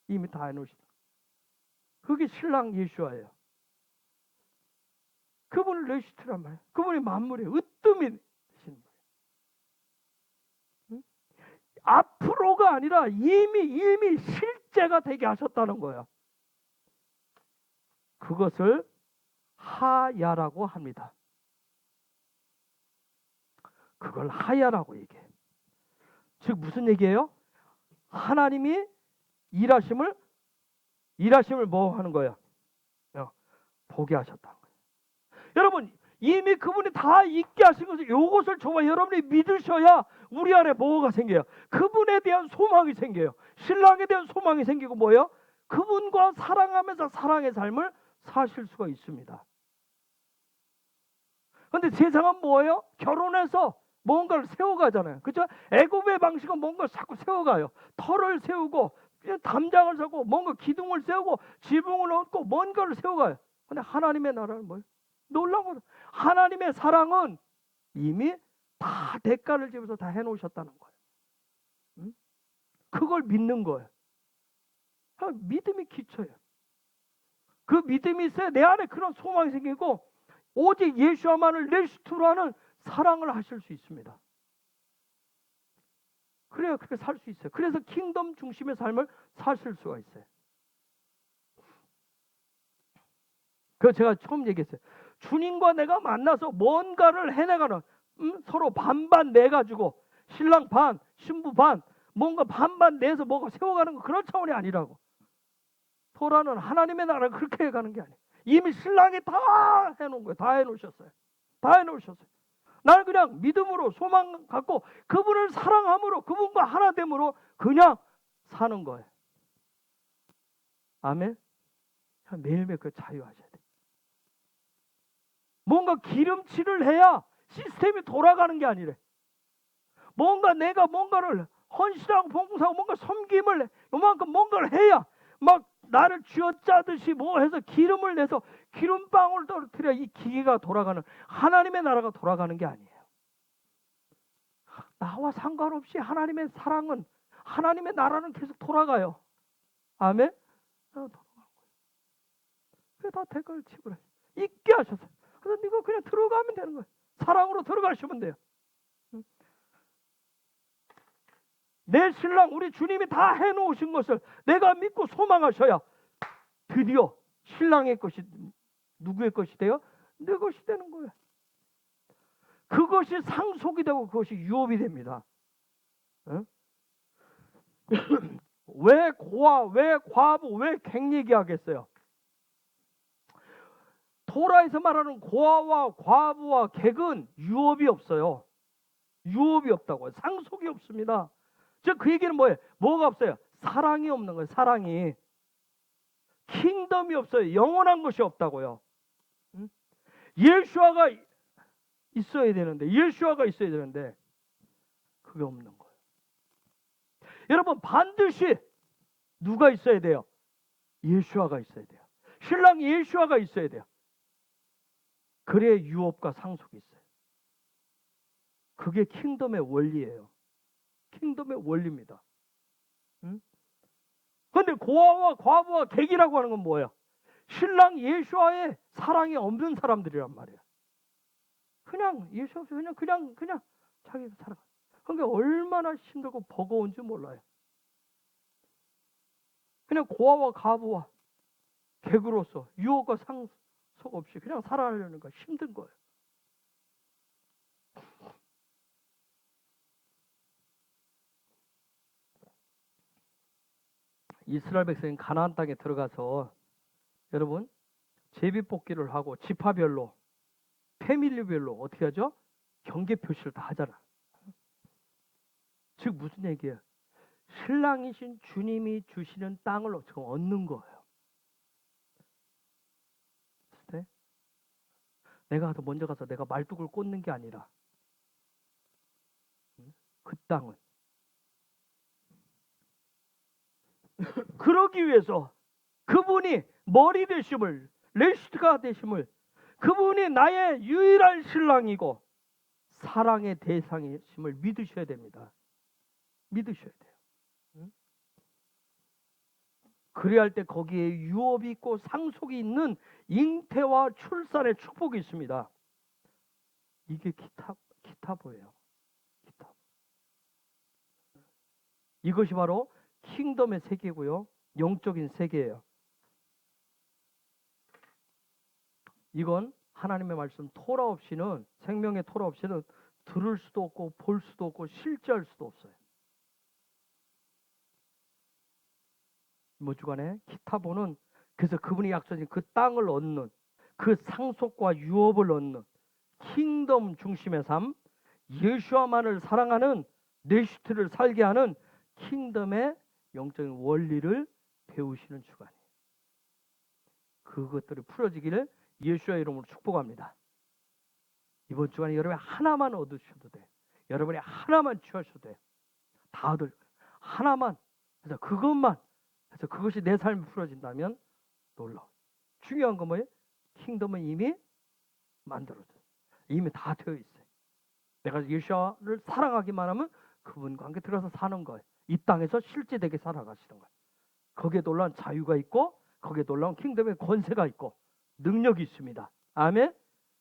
이미 다 해놓으시다. 그게 신랑 예수와예요. 그분을 레시트란 말이에요. 그분이 만물의 으뜸이 되시는 거예요. 응? 앞으로가 아니라 이미 실제가 되게 하셨다는 거예요. 그것을 하야라고 합니다. 그걸 하야라고 얘기해요. 즉 무슨 얘기예요? 하나님이 일하심을 뭐 하는 거예요? 보게 하셨다는 거예요. 여러분, 이미 그분이 다 있게 하신 것을, 이것을 저와 여러분이 믿으셔야 우리 안에 뭐가 생겨요? 그분에 대한 소망이 생겨요. 신랑에 대한 소망이 생기고 뭐예요? 그분과 사랑하면서 사랑의 삶을 사실 수가 있습니다. 그런데 세상은 뭐예요? 결혼해서 뭔가를 세워가잖아요. 그렇죠? 애굽의 방식은 뭔가를 자꾸 세워가요. 터를 세우고 담장을 세우고 뭔가 기둥을 세우고 지붕을 얻고 뭔가를 세워가요. 근데 하나님의 나라는 뭐예요? 놀라운 거죠. 하나님의 사랑은 이미 다 대가를 지면서 다 해놓으셨다는 거예요. 응? 그걸 믿는 거예요. 믿음이 기초예요. 그 믿음이 있어야 내 안에 그런 소망이 생기고 오직 예수와만을 레시트로 하는 사랑을 하실 수 있습니다. 그래야 그렇게 살 수 있어요. 그래서 킹덤 중심의 삶을 사실 수가 있어요. 그래서 제가 처음 얘기했어요. 주님과 내가 만나서 뭔가를 해내가는, 서로 반반 내가지고 신랑 반, 신부 반, 뭔가 반반 내서 뭐가 세워가는 거, 그런 차원이 아니라고. 토라는 하나님의 나라를 그렇게 해가는 게 아니에요. 이미 신랑이 다 해놓은 거예요. 다 해놓으셨어요. 다 해놓으셨어요. 나는 그냥 믿음으로 소망 갖고 그분을 사랑함으로 그분과 하나됨으로 그냥 사는 거예요. 아멘. 매일매일 그 자유하셔야 돼. 뭔가 기름칠을 해야 시스템이 돌아가는 게 아니래. 뭔가 내가 뭔가를 헌신하고 봉사하고 뭔가 섬김을 요만큼 뭔가를 해야 막 나를 쥐어짜듯이 뭐 해서 기름을 내서 기름방울 떨어뜨려 이 기계가 돌아가는, 하나님의 나라가 돌아가는 게 아니에요. 나와 상관없이 하나님의 사랑은, 하나님의 나라는 계속 돌아가요. 아멘. 돌아가는 거예요. 그게 다 대가를 지불해 있게 하셔서. 그래서 네가 그냥 들어가면 되는 거예요. 사랑으로 들어가시면 돼요. 내 신랑 우리 주님이 다 해놓으신 것을 내가 믿고 소망하셔야 드디어 신랑의 것이 누구의 것이 돼요? 내 것이 되는 거예요. 그것이 상속이 되고 그것이 유업이 됩니다. 응? 왜 고아, 왜 과부, 왜 객 얘기하겠어요? 토라에서 말하는 고아와 과부와 객은 유업이 없어요. 유업이 없다고요. 상속이 없습니다. 즉 그 얘기는 뭐예요? 뭐가 없어요? 사랑이 없는 거예요. 사랑이. 킹덤이 없어요. 영원한 것이 없다고요. 예수아가 있어야 되는데, 예수아가 있어야 되는데 그게 없는 거예요. 여러분 반드시 누가 있어야 돼요? 예수아가 있어야 돼요. 신랑 예수아가 있어야 돼요. 그래야 유업과 상속이 있어요. 그게 킹덤의 원리예요. 킹덤의 원리입니다. 그런데 고아와 과부와 객이라고 하는 건 뭐예요? 신랑 예수와의 사랑이 없는 사람들이란 말이에요. 그냥 예수 없이 그냥 자기가 살아가. 그러니까 얼마나 힘들고 버거운지 몰라요. 그냥 고아와 과부와 객으로서 유혹과 상속 없이 그냥 살아가려는 거 힘든 거예요. 이스라엘 백성이 가나안 땅에 들어가서 여러분 제비뽑기를 하고 지파별로 패밀리별로 어떻게 하죠? 경계 표시를 다 하잖아. 즉 무슨 얘기예요? 신랑이신 주님이 주시는 땅을 지금 얻는 거예요. 네? 내가 먼저 가서 내가 말뚝을 꽂는 게 아니라 그 땅은 그러기 위해서 그분이 머리 되심을, 레시트가 되심을, 그분이 나의 유일한 신랑이고 사랑의 대상이심을 믿으셔야 됩니다. 믿으셔야 돼요. 그래야 할 때 거기에 유업이 있고 상속이 있는 잉태와 출산의 축복이 있습니다. 이게 기타보예요. 기타보. 이것이 바로 킹덤의 세계고요. 영적인 세계예요. 이건 하나님의 말씀 토라 없이는, 생명의 토라 없이는 들을 수도 없고 볼 수도 없고 실제할 수도 없어요. 뭐 주간에 기타보는 그래서 그분이 약속하신 그 땅을 얻는, 그 상속과 유업을 얻는 킹덤 중심의 삶, 예수와만을 사랑하는 내슈트를 살게 하는 킹덤의 영적인 원리를 배우시는 주간이에요. 그것들이 풀어지기를 예수의 이름으로 축복합니다. 이번 주간에 여러분이 하나만 얻으셔도 돼. 여러분이 하나만 취하셔도 돼. 다 얻을 하나만. 그래서 그것만. 그래서 그것이 내 삶이 풀어진다면 놀라워. 중요한 건 뭐예요? 킹덤은 이미 만들어졌어요. 이미 다 되어 있어요. 내가 예수를 사랑하기만 하면 그분과 함께 들어서 사는 거예요. 이 땅에서 실제되게 살아가시는 거예요. 거기에 놀라운 자유가 있고 거기에 놀라운 킹덤의 권세가 있고 능력이 있습니다. 아멘.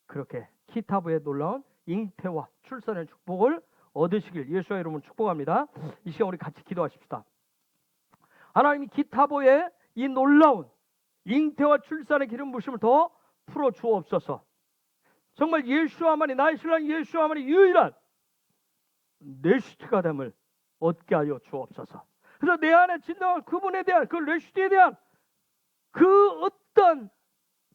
그렇게 키타브의 놀라운 잉태와 출산의 축복을 얻으시길 예수의 이름으로 축복합니다. 이 시간 우리 같이 기도하십시다. 하나님이 기타보의 이 놀라운 잉태와 출산의 기름 부으심을 더 풀어 주옵소서. 정말 예수와만이, 나의 신랑 예수와만이 유일한 레시트가 됨을 얻게 하여 주옵소서. 그래서 내 안에 진정한 그분에 대한 그 레시트에 대한 그 어떤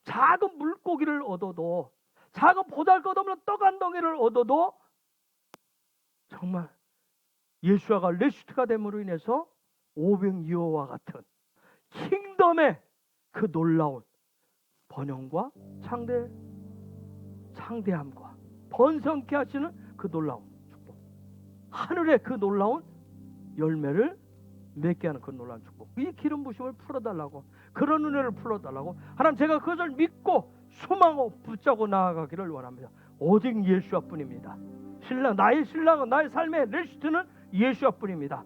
작은 물고기를 얻어도, 작은 보잘것없는 떡 한 덩이를 얻어도 정말 예수아가 레시트가 됨으로 인해서 500여와 같은 킹덤의 그 놀라운 번영과 창대함과 번성케 하시는 그 놀라운 축복, 하늘의 그 놀라운 열매를 맺게 하는 그 놀라운 축복, 이 기름 부심을 풀어달라고, 그런 은혜를 풀어달라고 하나님, 제가 그것을 믿고 소망하고 붙잡고 나아가기를 원합니다. 오직 예수아뿐입니다. 나의 신랑은, 나의 삶의 레시트는 예수아뿐입니다.